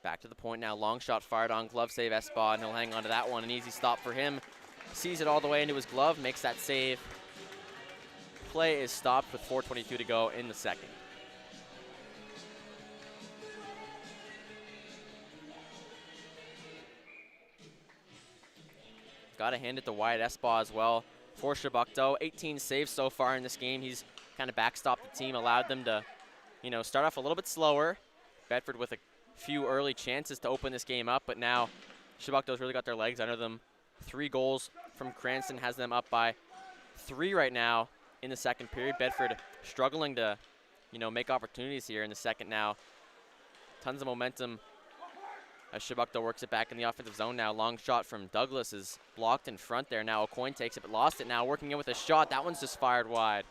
[SPEAKER 1] Back to the point now, long shot fired on, glove save Espa, and he'll hang on to that one. An easy stop for him. Sees it all the way into his glove, makes that save. Play is stopped with 4:22 to go in the second. Got to hand it to Wyatt Espa as well for Chebucto. 18 saves so far in this game. He's kind of backstopped the team, allowed them to, start off a little bit slower. Bedford with a few early chances to open this game up, but now Chebucto's really got their legs under them. 3 goals from Cranston has them up by 3 right now in the second period. Bedford struggling to, make opportunities here in the second now. Tons of momentum as Chebucto works it back in the offensive zone now. Long shot from Douglas is blocked in front there. Now Aucoin takes it, but lost it now. Working in with a shot. That one's just fired wide.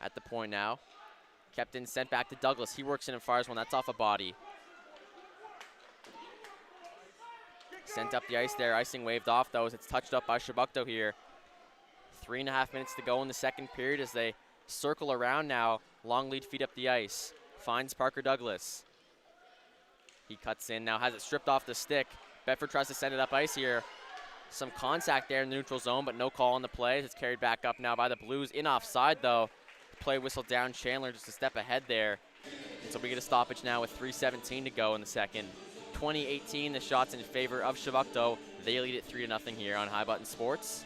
[SPEAKER 1] At the point now. Kept in, sent back to Douglas. He works in and fires one. That's off a body. Sent up the ice there. Icing waved off, though, as it's touched up by Chebucto here. 3.5 minutes to go in the second period as they circle around now. Long lead feet up the ice. Finds Parker Douglas. He cuts in now, has it stripped off the stick. Bedford tries to send it up ice here. Some contact there in the neutral zone, but no call on the play. It's carried back up now by the Blues. In offside, though. Play whistle down. Chandler just a step ahead there. And so we get a stoppage now with 3:17 to go in the second. 20-18, the shots in favor of Chebucto. They lead it 3-0 here on High Button Sports.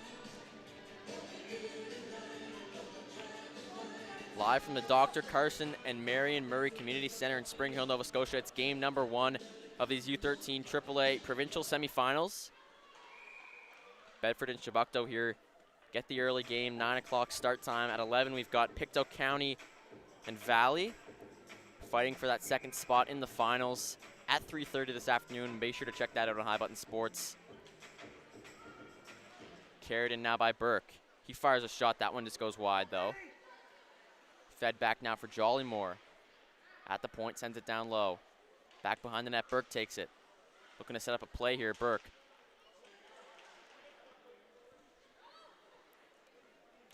[SPEAKER 1] Live from the Dr. Carson and Marion Murray Community Center in Spring Hill, Nova Scotia. It's game number 1 of these U13 AAA provincial semifinals. Bedford and Chebucto here get the early game, 9 o'clock start time. At 11, we've got Pictou County and Valley fighting for that second spot in the finals at 3:30 this afternoon. Be sure to check that out on High Button Sports. Carried in now by Burke. He fires a shot. That one just goes wide, though. Fed back now for Jollymore. At the point, sends it down low. Back behind the net, Burke takes it. Looking to set up a play here, Burke.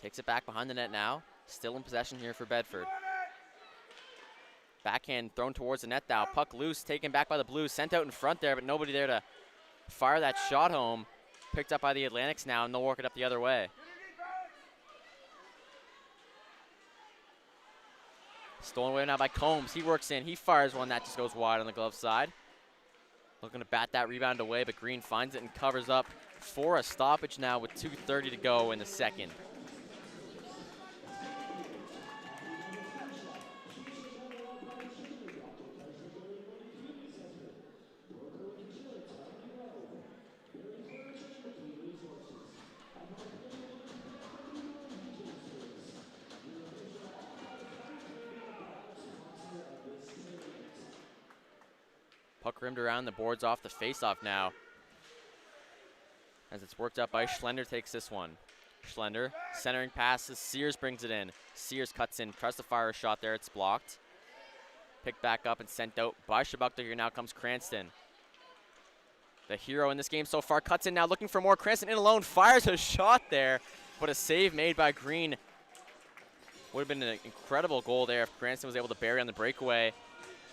[SPEAKER 1] Takes it back behind the net now. Still in possession here for Bedford. Backhand thrown towards the net now. Puck loose, taken back by the Blues. Sent out in front there, but nobody there to fire that shot home. Picked up by the Atlantics now, and they'll work it up the other way. Stolen away now by Combs. He works in. He fires one. That just goes wide on the glove side. Looking to bat that rebound away, but Green finds it and covers up for a stoppage now with 2:30 to go in the second. Puck rimmed around, the board's off the face-off now. As it's worked up by Schlender, takes this one. Schlender, centering passes, Sears brings it in. Sears cuts in, tries to fire a shot there, it's blocked. Picked back up and sent out by Chebucto. Here now comes Cranston. The hero in this game so far, cuts in now, looking for more. Cranston in alone, fires a shot there, but a save made by Green. Would have been an incredible goal there if Cranston was able to bury on the breakaway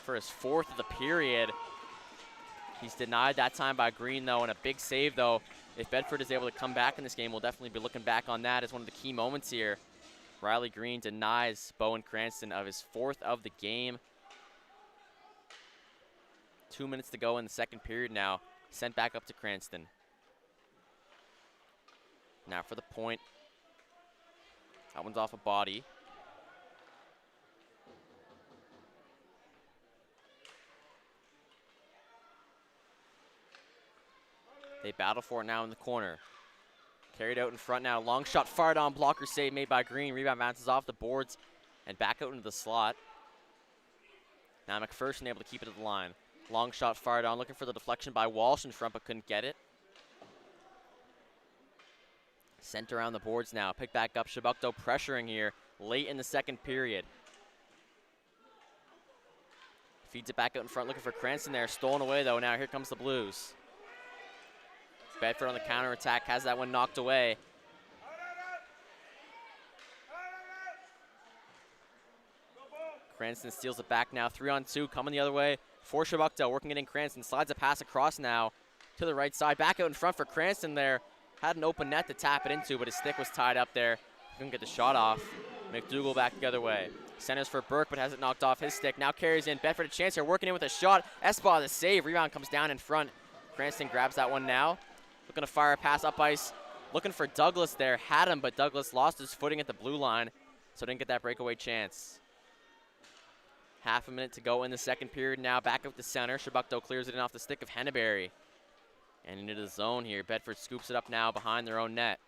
[SPEAKER 1] for his 4th of the period. He's denied that time by Green, though, and a big save, though. If Bedford is able to come back in this game, we'll definitely be looking back on that as one of the key moments here. Riley Green denies Bowen Cranston of his 4th of the game. 2 minutes to go in the second period now. Sent back up to Cranston. Now for the point. That one's off a body. They battle for it now in the corner. Carried out in front now. Long shot fired on, blocker save made by Green. Rebound bounces off the boards and back out into the slot. Now McPherson able to keep it at the line. Long shot fired on, looking for the deflection by Walsh in front, but couldn't get it. Sent around the boards now. Pick back up. Chebucto pressuring here late in the second period. Feeds it back out in front, looking for Cranston there. Stolen away though. Now here comes the Blues. Bedford on the counterattack, has that one knocked away. Cranston steals it back now. 3-on-2 coming the other way for Chebucto. Working it in Cranston. Slides a pass across now to the right side. Back out in front for Cranston there. Had an open net to tap it into, but his stick was tied up there. Couldn't get the shot off. McDougal back the other way. Centers for Burke, but has it knocked off his stick. Now carries in. Bedford a chance here. Working in with a shot. Espa the save. Rebound comes down in front. Cranston grabs that one now. Looking to fire a pass up ice. Looking for Douglas there. Had him, but Douglas lost his footing at the blue line, so didn't get that breakaway chance. Half a minute to go in the second period now. Back up the center. Chebucto clears it in off the stick of Henneberry. And into the zone here. Bedford scoops it up now behind their own net.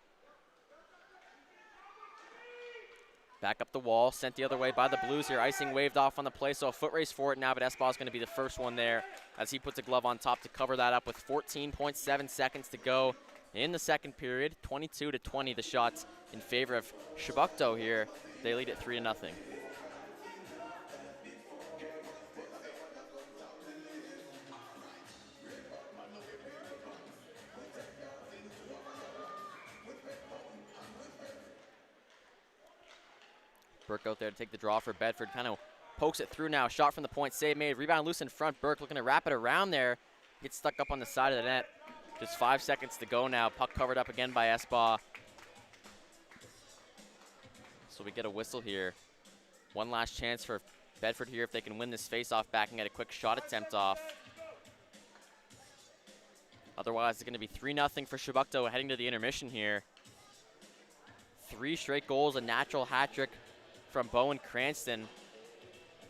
[SPEAKER 1] Back up the wall. Sent the other way by the Blues here. Icing waved off on the play, so a foot race for it now, but Espa's going to be the first one there as he puts a glove on top to cover that up with 14.7 seconds to go in the second period. 22-20 the shots in favor of Chebucto here. They lead it 3-0. Burke out there to take the draw for Bedford. Kind of pokes it through now. Shot from the point. Save made. Rebound loose in front. Burke looking to wrap it around there. Gets stuck up on the side of the net. Just 5 seconds to go now. Puck covered up again by Espa. So we get a whistle here. One last chance for Bedford here if they can win this face-off back and get a quick shot attempt off. Otherwise, it's going to be 3-0 for Chebucto heading to the intermission here. 3 straight goals, a natural hat trick from Bowen Cranston,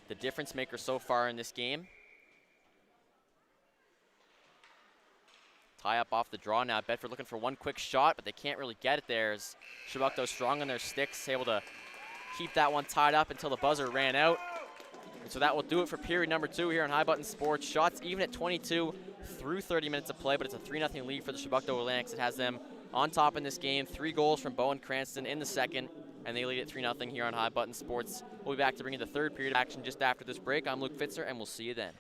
[SPEAKER 1] the difference maker so far in this game. Tie up off the draw now. Bedford looking for one quick shot, but they can't really get it there as Chebucto strong on their sticks, able to keep that one tied up until the buzzer ran out. And so that will do it for period number 2 here on High Button Sports. Shots even at 22 through 30 minutes of play, but it's a 3-0 lead for the Chebucto Atlantics. It has them on top in this game. 3 goals from Bowen Cranston in the second, and they lead at 3-0 here on High Button Sports. We'll be back to bring you the third period of action just after this break. I'm Luke Fitzer, and we'll see you then.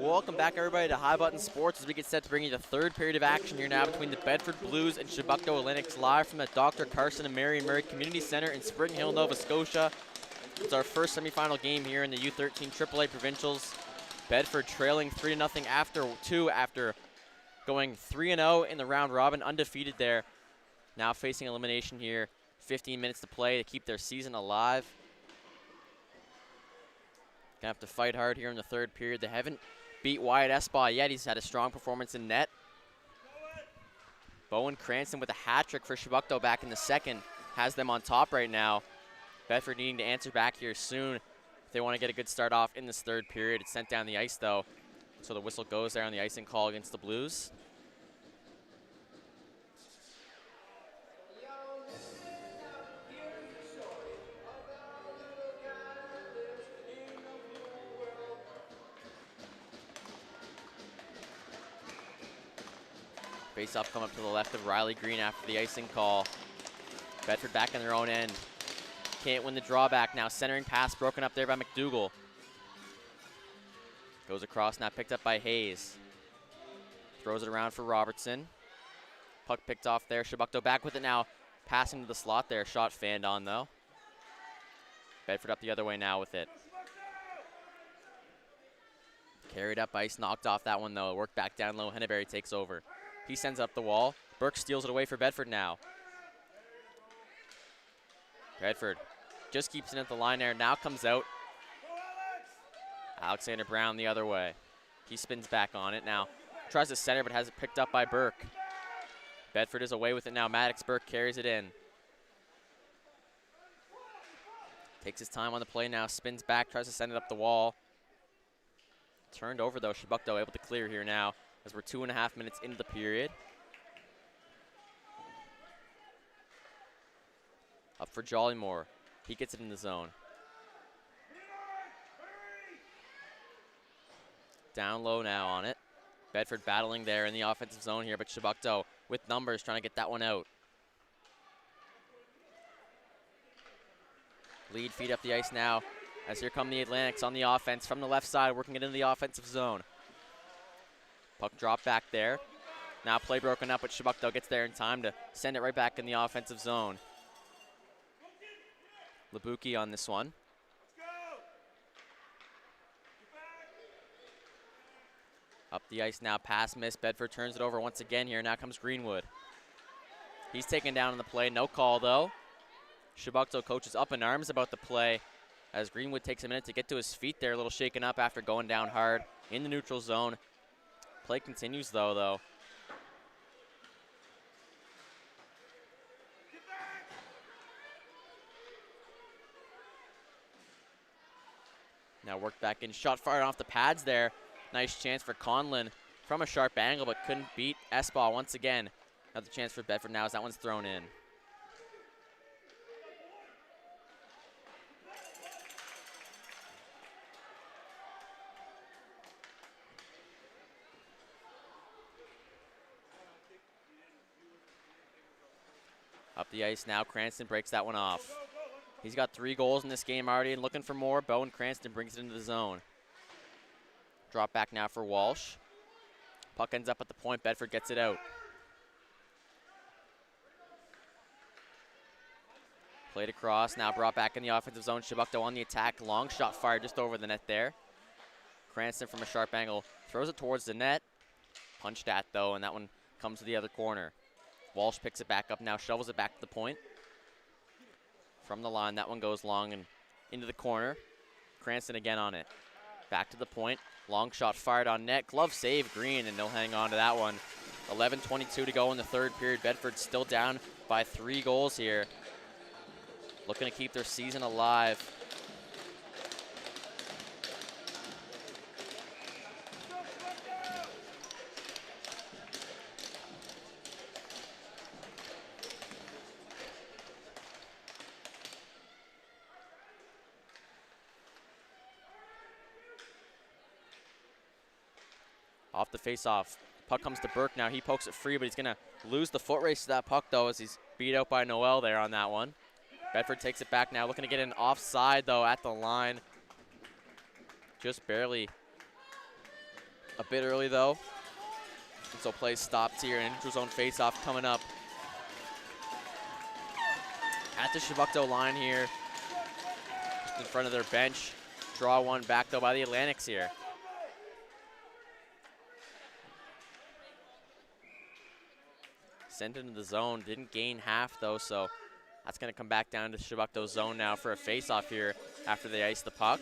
[SPEAKER 1] Welcome back, everybody, to High Button Sports as we get set to bring you the third period of action here now between the Bedford Blues and Chebucto Athletics, live from the Dr. Carson and Marion Murray Community Center in Spring Hill, Nova Scotia. It's our first semifinal game here in the U13 AAA Provincials. Bedford trailing 3-0 after going 3-0 in the round robin, undefeated there. Now facing elimination here, 15 minutes to play to keep their season alive. Gonna have to fight hard here in the third period. They haven't beat Wyatt Espa yet. He's had a strong performance in net. Bowen Cranston with a hat trick for Chebucto back in the second has them on top right now. Bedford needing to answer back here soon if they want to get a good start off in this third period. It's sent down the ice though, so the whistle goes there on the icing call against the Blues. Face-off come up to the left of Riley Green after the icing call. Bedford back in their own end. Can't win the drawback now. Centering pass broken up there by McDougall. Goes across, now picked up by Hayes. Throws it around for Robertson. Puck picked off there. Chebucto back with it now. Passing to the slot there. Shot fanned on though. Bedford up the other way now with it. Carried up ice, knocked off that one though. Worked back down low. Henneberry takes over. He sends up the wall. Burke steals it away for Bedford now. Bedford just keeps it at the line there. Now comes out. Alexander Brown the other way. He spins back on it now. Tries to center but has it picked up by Burke. Bedford is away with it now. Maddox Burke carries it in. Takes his time on the play now. Spins back. Tries to send it up the wall. Turned over though. Chebucto able to clear here now as we're 2.5 minutes into the period. Up for Jollymore. He gets it in the zone. Down low now on it. Bedford battling there in the offensive zone here, but Chebucto with numbers trying to get that one out. Lead feed up the ice now as here come the Atlantics on the offense from the left side, working it into the offensive zone. Puck drop back there. Now play broken up, but Chebucto gets there in time to send it right back in the offensive zone. Labuki on this one. Up the ice now, pass miss. Bedford turns it over once again here. Now comes Greenwood. He's taken down in the play, no call though. Chebucto coach is up in arms about the play as Greenwood takes a minute to get to his feet there, a little shaken up after going down hard in the neutral zone. Play continues though. Now worked back in, shot fired off the pads there. Nice chance for Conlon from a sharp angle, but couldn't beat Espa once again. Another chance for Bedford now as that one's thrown in. Up the ice now, Cranston breaks that one off. He's got 3 goals in this game already and looking for more. Bowen Cranston brings it into the zone. Drop back now for Walsh. Puck ends up at the point. Bedford gets it out. Played across, now brought back in the offensive zone. Chebucto on the attack. Long shot fired just over the net there. Cranston from a sharp angle throws it towards the net. Punched at though, and that one comes to the other corner. Walsh picks it back up now, shovels it back to the point. From the line, that one goes long and into the corner. Cranston again on it. Back to the point. Long shot fired on net. Glove save, Green, and they'll hang on to that one. 11:22 to go in the third period. Bedford still down by 3 goals here. Looking to keep their season alive. Off the face-off. Puck comes to Burke now. He pokes it free, but he's going to lose the foot race to that puck, though, as he's beat out by Noel there on that one. Bedford takes it back now, looking to get an offside, though, at the line. Just barely A bit early though. And so play stopped here, and neutral zone face-off coming up. At the Chebucto line here, just in front of their bench. Draw one back though by the Atlantics here. Sent into the zone, didn't gain half though, so that's gonna come back down to Chebucto's zone now for a face-off here after they ice the puck.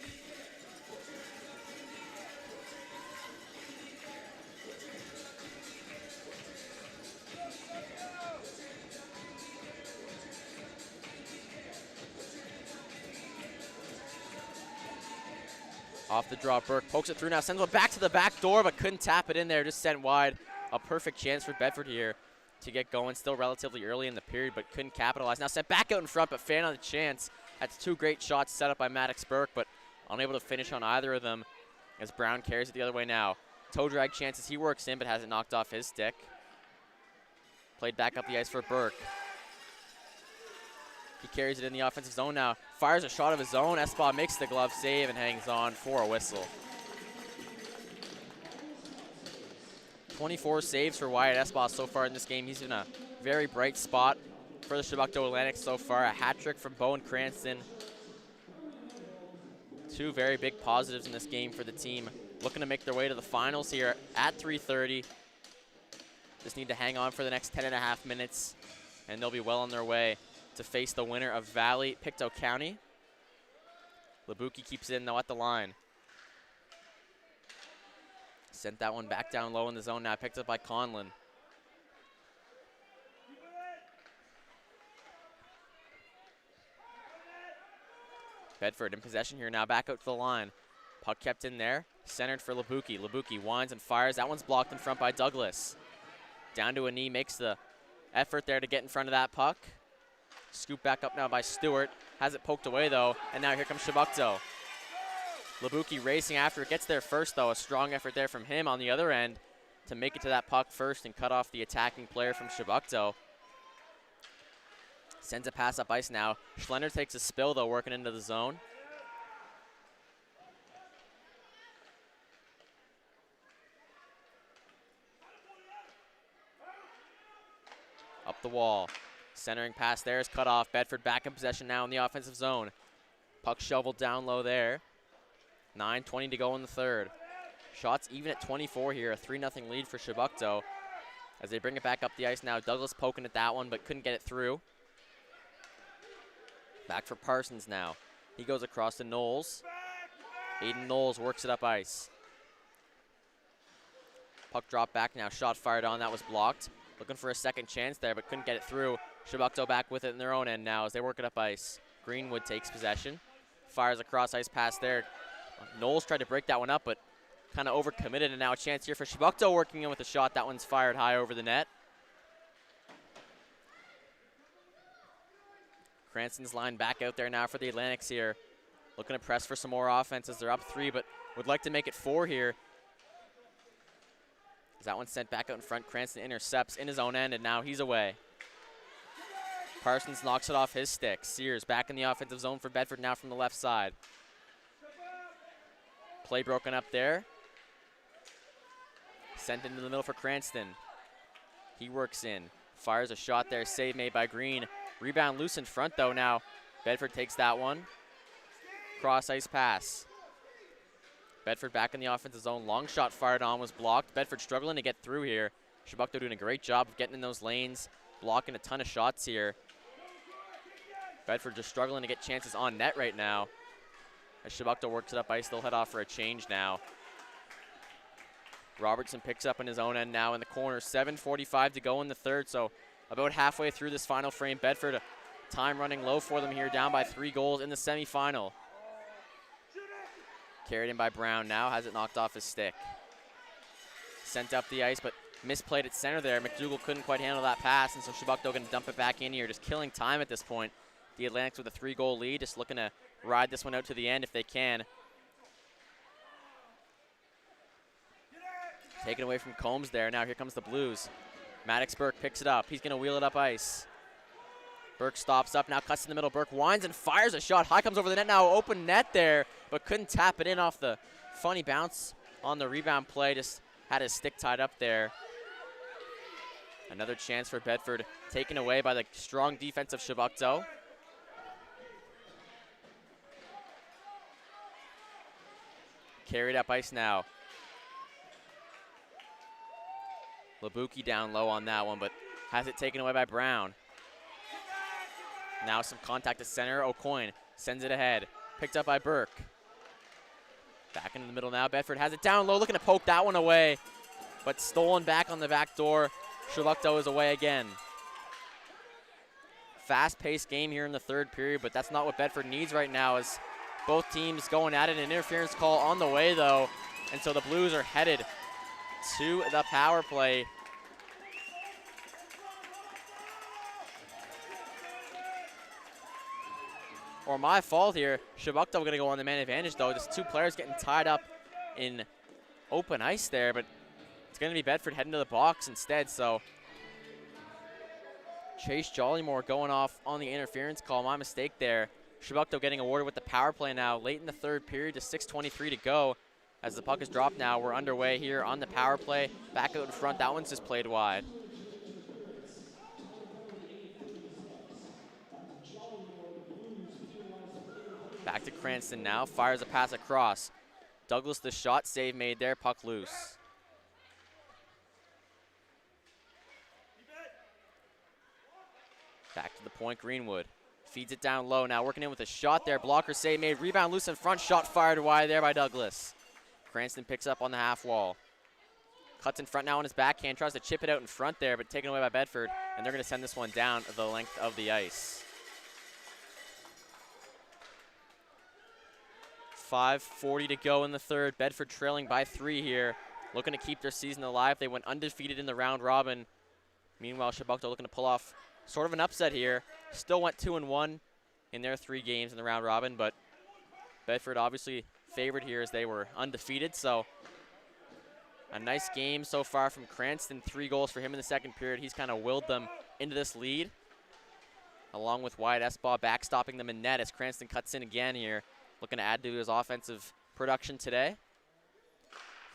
[SPEAKER 1] Off the draw, Burke pokes it through now, sends one back to the back door, but couldn't tap it in there, just sent wide. A perfect chance for Bedford here to get going, still relatively early in the period, but couldn't capitalize. Now sent back out in front, but fan on the chance. That's two great shots set up by Maddox Burke, but unable to finish on either of them as Brown carries it the other way now. Toe drag chances, he works in, but has it knocked off his stick. Played back up the ice for Burke. He carries it in the offensive zone now. Fires a shot of his own. Espa makes the glove save and hangs on for a whistle. 24 saves for Wyatt Espa so far in this game. He's in a very bright spot for the Chebucto Atlantic so far. A hat trick from Bowen Cranston. Two very big positives in this game for the team. Looking to make their way to the finals here at 3:30. Just need to hang on for the next 10.5 minutes, and they'll be well on their way to face the winner of Valley Pictou County. Labuki keeps it in though at the line. Sent that one back down low in the zone now, picked up by Conlon. Bedford in possession here now, back out to the line. Puck kept in there, centered for Labuki. Labuki winds and fires. That one's blocked in front by Douglas. Down to a knee, makes the effort there to get in front of that puck. Scoop back up now by Stewart. Has it poked away though, and now here comes Chebucto. Labuki racing after it, gets there first though. A strong effort there from him on the other end to make it to that puck first and cut off the attacking player from Chebucto. Sends a pass up ice now. Schlender takes a spill though, working into the zone. Up the wall. Centering pass there is cut off. Bedford back in possession now in the offensive zone. Puck shoveled down low there. 9:20 to go in the third. Shots even at 24 here. A 3-0 lead for Chebucto as they bring it back up the ice now. Douglas poking at that one but couldn't get it through. Back for Parsons now. He goes across to Knowles. Aiden Knowles works it up ice. Puck dropped back now. Shot fired on. That was blocked. Looking for a second chance there, but couldn't get it through. Chebucto back with it in their own end now as they work it up ice. Greenwood takes possession. Fires a cross ice pass there. Knowles tried to break that one up, but kind of overcommitted, and now a chance here for Chebucto working in with a shot. That one's fired high over the net. Cranston's line back out there now for the Atlantics here. Looking to press for some more offense as they're up 3, but would like to make it 4 here. As that one's sent back out in front. Cranston intercepts in his own end, and now he's away. Parsons knocks it off his stick. Sears back in the offensive zone for Bedford now from the left side. Play broken up there. Sent into the middle for Cranston. He works in. Fires a shot there. Save made by Green. Rebound loose in front though now. Bedford takes that one. Cross ice pass. Bedford back in the offensive zone. Long shot fired on, was blocked. Bedford struggling to get through here. Chebucto doing a great job of getting in those lanes, blocking a ton of shots here. Bedford just struggling to get chances on net right now. As Chebucto works it up ice, they'll head off for a change now. Robertson picks up in his own end now in the corner. 7:45 to go in the third, so about halfway through this final frame. Bedford, time running low for them here, down by 3 goals in the semifinal. Carried in by Brown now, has it knocked off his stick. Sent up the ice, but misplayed at center there. McDougall couldn't quite handle that pass, and so Chebucto going to dump it back in here, just killing time at this point. The Atlantics with a 3-goal lead, just looking to ride this one out to the end if they can. Taken away from Combs there. Now here comes the Blues. Maddox Burke picks it up. He's going to wheel it up ice. Burke stops up, now cuts in the middle. Burke winds and fires a shot. High comes over the net now. Open net there, but couldn't tap it in off the funny bounce on the rebound play, just had his stick tied up there. Another chance for Bedford, taken away by the strong defense of Chebucto. Carried up ice now. Labuki down low on that one, but has it taken away by Brown. Now some contact at center. O'Coin sends it ahead. Picked up by Burke. Back into the middle now. Bedford has it down low, looking to poke that one away, but stolen back on the back door. Chebucto is away again. Fast-paced game here in the third period, but that's not what Bedford needs right now, as both teams going at it. An interference call on the way, though, and so the Blues are headed to the power play. Or my fault here. Chebucto going to go on the man advantage, though. Just two players getting tied up in open ice there, but it's going to be Bedford heading to the box instead. So Chase Jollymore going off on the interference call. My mistake there. Chebucto getting awarded with the power play now. Late in the third period, just 6:23 to go. As the puck is dropped now, we're underway here on the power play. Back out in front, that one's just played wide. Back to Cranston now, fires a pass across. Douglas, the shot save made there, puck loose. Back to the point, Greenwood. Feeds it down low now, working in with a shot there. Blocker save made, rebound loose in front, shot fired wide there by Douglas. Cranston picks up on the half wall. Cuts in front now on his backhand, tries to chip it out in front there, but taken away by Bedford, and they're going to send this one down the length of the ice. 5:40 to go in the third. Bedford trailing by 3 here, looking to keep their season alive. They went undefeated in the round robin. Meanwhile, Chebucto looking to pull off sort of an upset here. Still went 2-1 in their 3 games in the round robin, but Bedford obviously favored here as they were undefeated. So a nice game so far from Cranston. 3 goals for him in the second period. He's kind of willed them into this lead, along with Wyatt Esbaugh backstopping them in net as Cranston cuts in again here, looking to add to his offensive production today.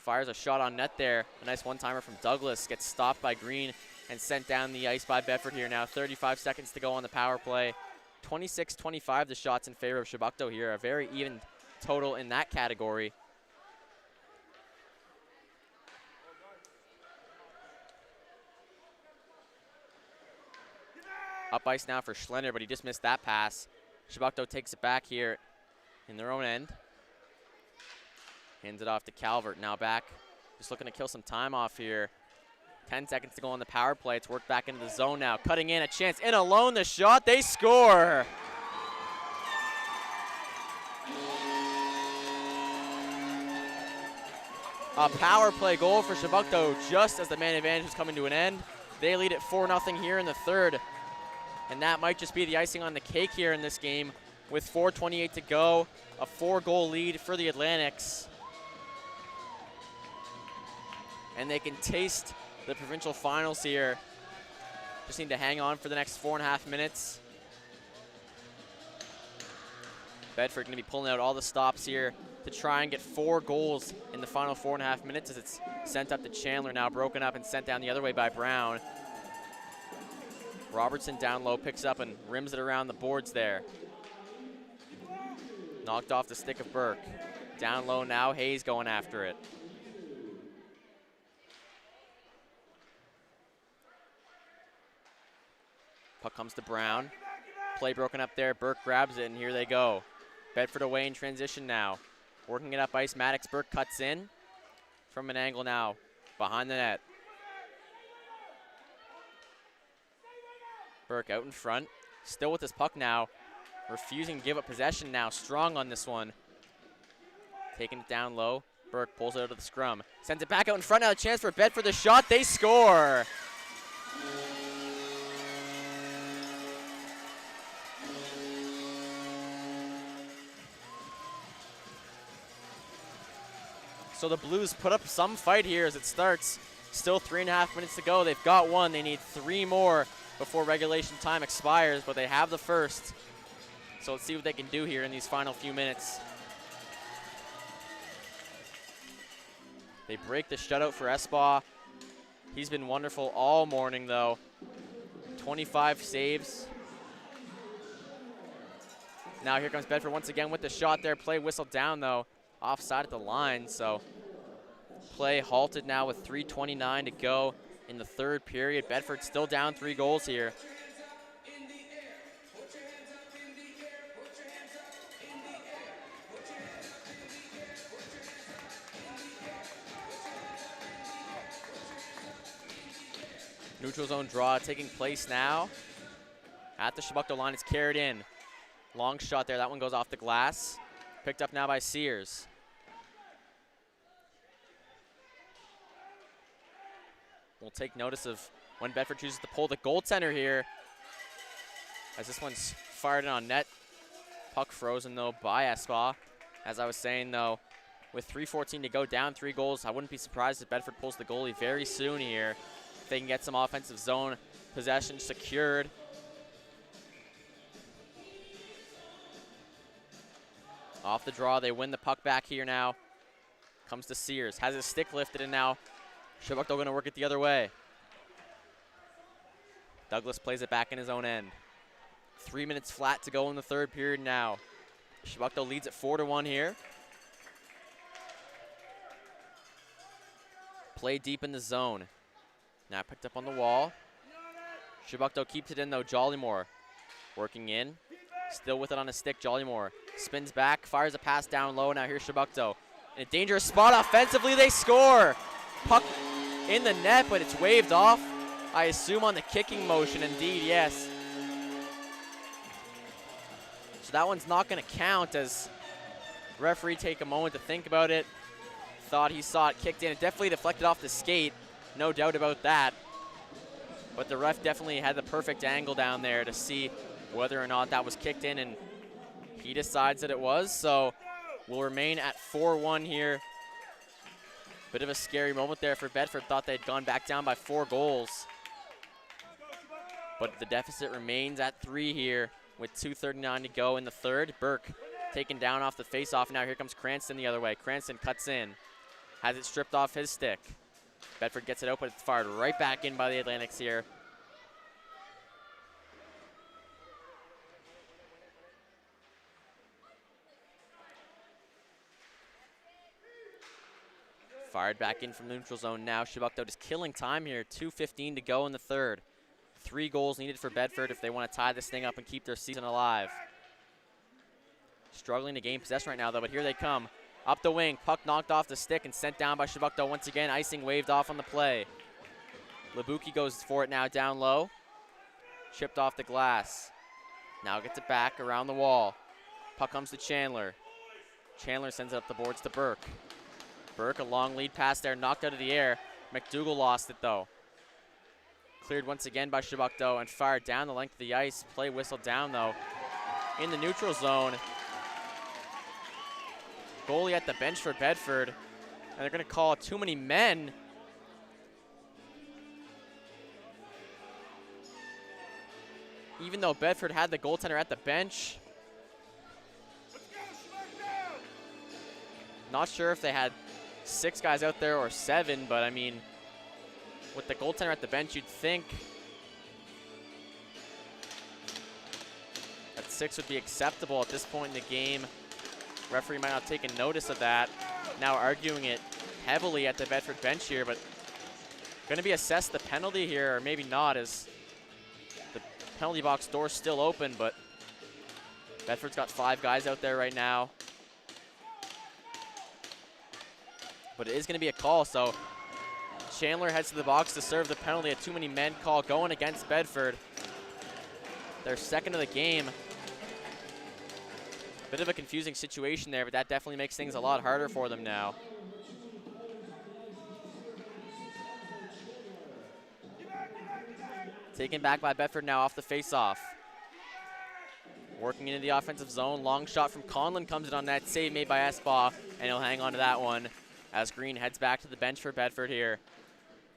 [SPEAKER 1] Fires a shot on net there. A nice one-timer from Douglas. Gets stopped by Green and sent down the ice by Bedford here now. 35 seconds to go on the power play. 26-25 the shots in favor of Chebucto here. A very even total in that category. Up ice now for Schlender, but he just missed that pass. Chebucto takes it back here in their own end. Hands it off to Calvert, now back. Just looking to kill some time off here. 10 seconds to go on the power play. It's worked back into the zone now. Cutting in, a chance in alone, the shot, they score. A power play goal for Chebucto just as the man advantage is coming to an end. They lead it 4-0 here in the third. And that might just be the icing on the cake here in this game with 4:28 to go. A 4-goal lead for the Atlantics. And they can taste the provincial finals here. Just need to hang on for the next 4.5 minutes. Bedford going to be pulling out all the stops here to try and get 4 goals in the final 4.5 minutes as it's sent up to Chandler, now broken up and sent down the other way by Brown. Robertson down low, picks up and rims it around the boards there. Knocked off the stick of Burke. Down low now, Hayes going after it. Puck comes to Brown. Play broken up there, Burke grabs it, and here they go. Bedford away in transition now. Working it up ice, Maddox. Burke cuts in from an angle now, behind the net. Burke out in front, still with his puck now, refusing to give up possession now, strong on this one. Taking it down low, Burke pulls it out of the scrum. Sends it back out in front, now a chance for Bedford, the shot, they score! So the Blues put up some fight here as it starts. Still 3.5 minutes to go. They've got 1. They need 3 more before regulation time expires, but they have the first. So let's see what they can do here in these final few minutes. They break the shutout for Espa. He's been wonderful all morning, though. 25 saves. Now here comes Bedford once again with the shot there. Play whistled down, though. Offside at the line, so play halted now with 3:29 to go in the third period. Bedford still down 3 goals here. Neutral zone draw taking place now. At the Chebucto line, it's carried in. Long shot there, that one goes off the glass. Picked up now by Sears. We'll take notice of when Bedford chooses to pull the goaltender here, as this one's fired in on net. Puck frozen, though, by Espa. As I was saying, though, with 3:14 to go, down 3 goals, I wouldn't be surprised if Bedford pulls the goalie very soon here. If they can get some offensive zone possession secured. Off the draw, they win the puck back here now. Comes to Sears, has his stick lifted, and now Chebucto going to work it the other way. Douglas plays it back in his own end. 3 minutes flat to go in the third period now. Chebucto leads at 4-1 here. Play deep in the zone. Now picked up on the wall. Chebucto keeps it in, though. Jollymore working in. Still with it on his stick. Jollymore spins back, fires a pass down low. Now here's Chebucto. In a dangerous spot offensively, they score. Puck in the net, but it's waved off. I assume on the kicking motion, indeed, yes. So that one's not going to count, as referee take a moment to think about it. Thought he saw it kicked in. It definitely deflected off the skate, no doubt about that. But the ref definitely had the perfect angle down there to see whether or not that was kicked in, and he decides that it was. So we'll remain at 4-1 here. Bit of a scary moment there for Bedford. Thought they'd gone back down by 4 goals. But the deficit remains at 3 here with 2:39 to go in the third. Burke taken down off the faceoff. Now here comes Cranston the other way. Cranston cuts in, has it stripped off his stick. Bedford gets it open. It's fired right back in by the Atlantics here. Fired back in from the neutral zone now. Chebucto just killing time here. 2:15 to go in the third. 3 goals needed for Bedford if they want to tie this thing up and keep their season alive. Struggling to gain possession right now, though, but here they come. Up the wing, puck knocked off the stick and sent down by Chebucto once again. Icing waved off on the play. Labuki goes for it now down low. Chipped off the glass. Now gets it back around the wall. Puck comes to Chandler. Chandler sends it up the boards to Burke. Burke, a long lead pass there, knocked out of the air. McDougall lost it, though. Cleared once again by Chebucto and fired down the length of the ice. Play whistled down, though, in the neutral zone. Goalie at the bench for Bedford, and they're going to call too many men. Even though Bedford had the goaltender at the bench. Not sure if they had 6 guys out there or 7, but I mean, with the goaltender at the bench, you'd think that 6 would be acceptable at this point in the game. Referee might not have taken notice of that. Now arguing it heavily at the Bedford bench here, but going to be assessed the penalty here, or maybe not, as the penalty box door's still open, but Bedford's got 5 guys out there right now. But it is going to be a call, so Chandler heads to the box to serve the penalty. A too many men call going against Bedford. Their second of the game. Bit of a confusing situation there, but that definitely makes things a lot harder for them now. Taken back by Bedford now off the face-off. Working into the offensive zone. Long shot from Conlon comes in on that save made by Espa, and he'll hang on to that one as Green heads back to the bench for Bedford here.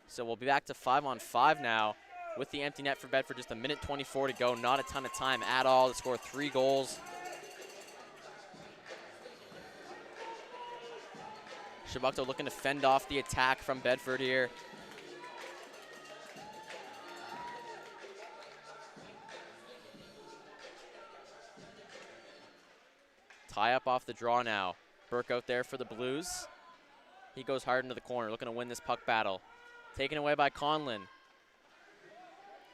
[SPEAKER 1] So we'll be back to 5-on-5 now with the empty net for Bedford. Just 1:24 to go. Not a ton of time at all to score 3 goals. Chebucto looking to fend off the attack from Bedford here. Tie up off the draw now. Burke out there for the Blues. He goes hard into the corner, looking to win this puck battle. Taken away by Conlon.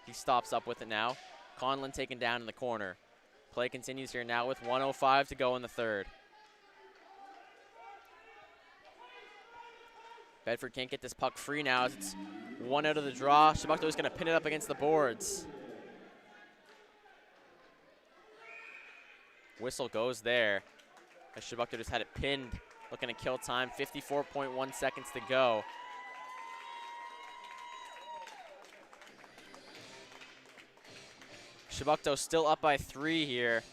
[SPEAKER 1] He stops up with it now. Conlon taken down in the corner. Play continues here now with 1:05 to go in the third. Bedford can't get this puck free now as it's one out of the draw. Chebucto is going to pin it up against the boards. Whistle goes there as Chebucto just had it pinned. Looking to kill time, 54.1 seconds to go. Chebucto still up by 3 here.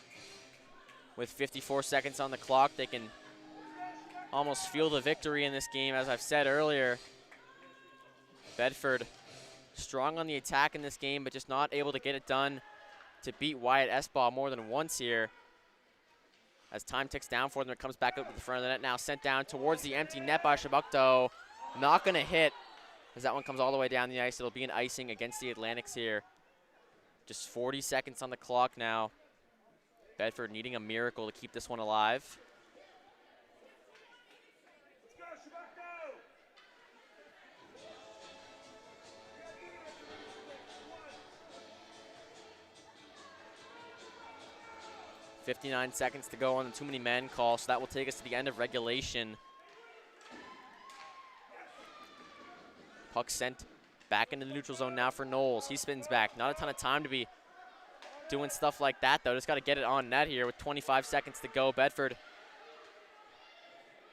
[SPEAKER 1] With 54 seconds on the clock, they can almost feel the victory in this game, as I've said earlier. Bedford strong on the attack in this game, but just not able to get it done to beat Wyatt Esbaugh more than once here. As time ticks down for them, it comes back up to the front of the net now, sent down towards the empty net by Chebucto. Not going to hit as that one comes all the way down the ice. It'll be an icing against the Atlantics here. Just 40 seconds on the clock now. Bedford needing a miracle to keep this one alive.
[SPEAKER 2] Let's go, Chebucto!
[SPEAKER 1] 59 seconds to go on the too many men call, so that will take us to the end of regulation. Puck sent back into the neutral zone now for Knowles. He spins back. Not a ton of time to be doing stuff like that, though. Just got to get it on net here with 25 seconds to go. Bedford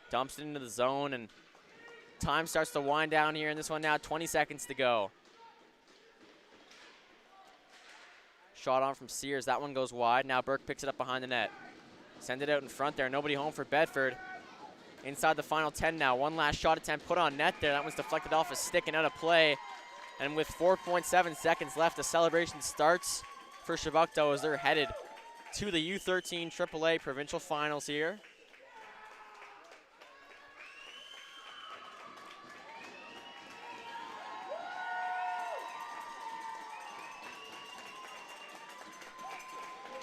[SPEAKER 1] dumps it into the zone, and time starts to wind down here in this one now. 20 seconds to go. Shot on from Sears. That one goes wide. Now Burke picks it up behind the net. Send it out in front there. Nobody home for Bedford. Inside the final 10 now. One last shot attempt put on net there. That one's deflected off a stick and out of play. And with 4.7 seconds left, the celebration starts for Chebucto as they're headed to the U13 AAA Provincial Finals here.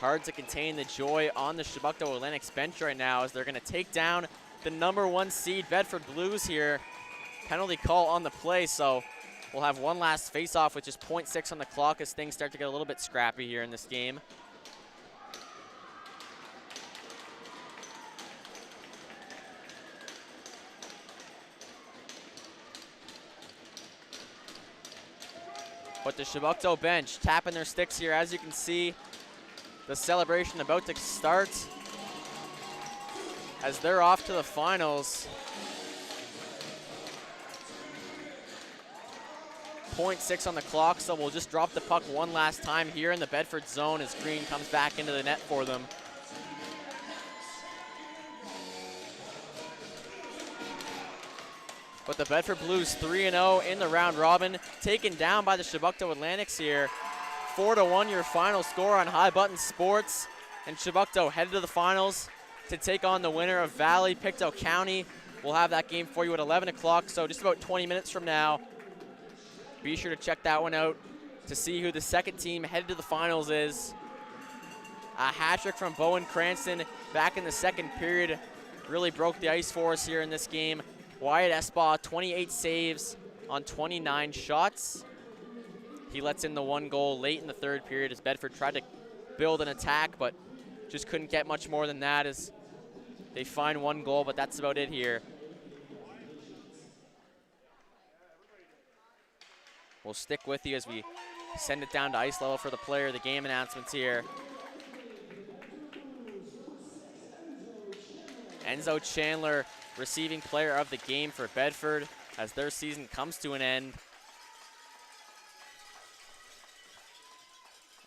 [SPEAKER 1] Hard to contain the joy on the Chebucto Atlantics bench right now as they're going to take down the #1 seed Bedford Blues here. Penalty call on the play, so we'll have one last face-off with just 0.6 on the clock as things start to get a little bit scrappy here in this game. But the Chebucto bench tapping their sticks here, as you can see. The celebration about to start as they're off to the finals. 0.6 on the clock, so we'll just drop the puck one last time here in the Bedford zone as Green comes back into the net for them. But the Bedford Blues 3-0 in the round robin, taken down by the Chebucto Atlantics here. 4-1 your final score on High Button Sports. And Chebucto headed to the finals to take on the winner of Valley Pictou County. We'll have that game for you at 11 o'clock, so just about 20 minutes from now. Be sure to check that one out to see who the second team headed to the finals is. A hat trick from Bowen Cranston back in the second period really broke the ice for us here in this game. Wyatt Esbaugh, 28 saves on 29 shots. He lets in the one goal late in the third period as Bedford tried to build an attack, but just couldn't get much more than that as they find one goal, but that's about it here. We'll stick with you as we send it down to ice level for the player of the game announcements here. Enzo Chandler receiving player of the game for Bedford as their season comes to an end.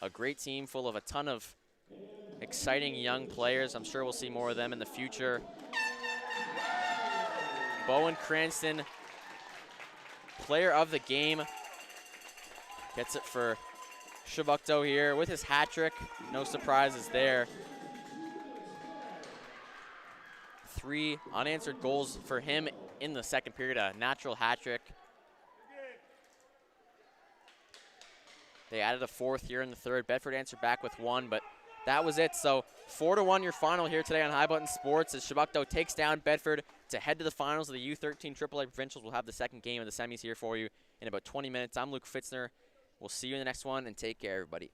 [SPEAKER 1] A great team full of a ton of exciting young players. I'm sure we'll see more of them in the future. Bowen Cranston, player of the game, gets it for Chebucto here with his hat trick. No surprises there. 3 unanswered goals for him in the second period, a natural hat trick. They added a fourth here in the third. Bedford answered back with one, but that was it. So 4-1 your final here today on High Button Sports as Chebucto takes down Bedford to head to the finals of the U13 AAA Provincials. We'll have the second game of the semis here for you in about 20 minutes. I'm Luke Fitzner. We'll see you in the next one, and take care, everybody.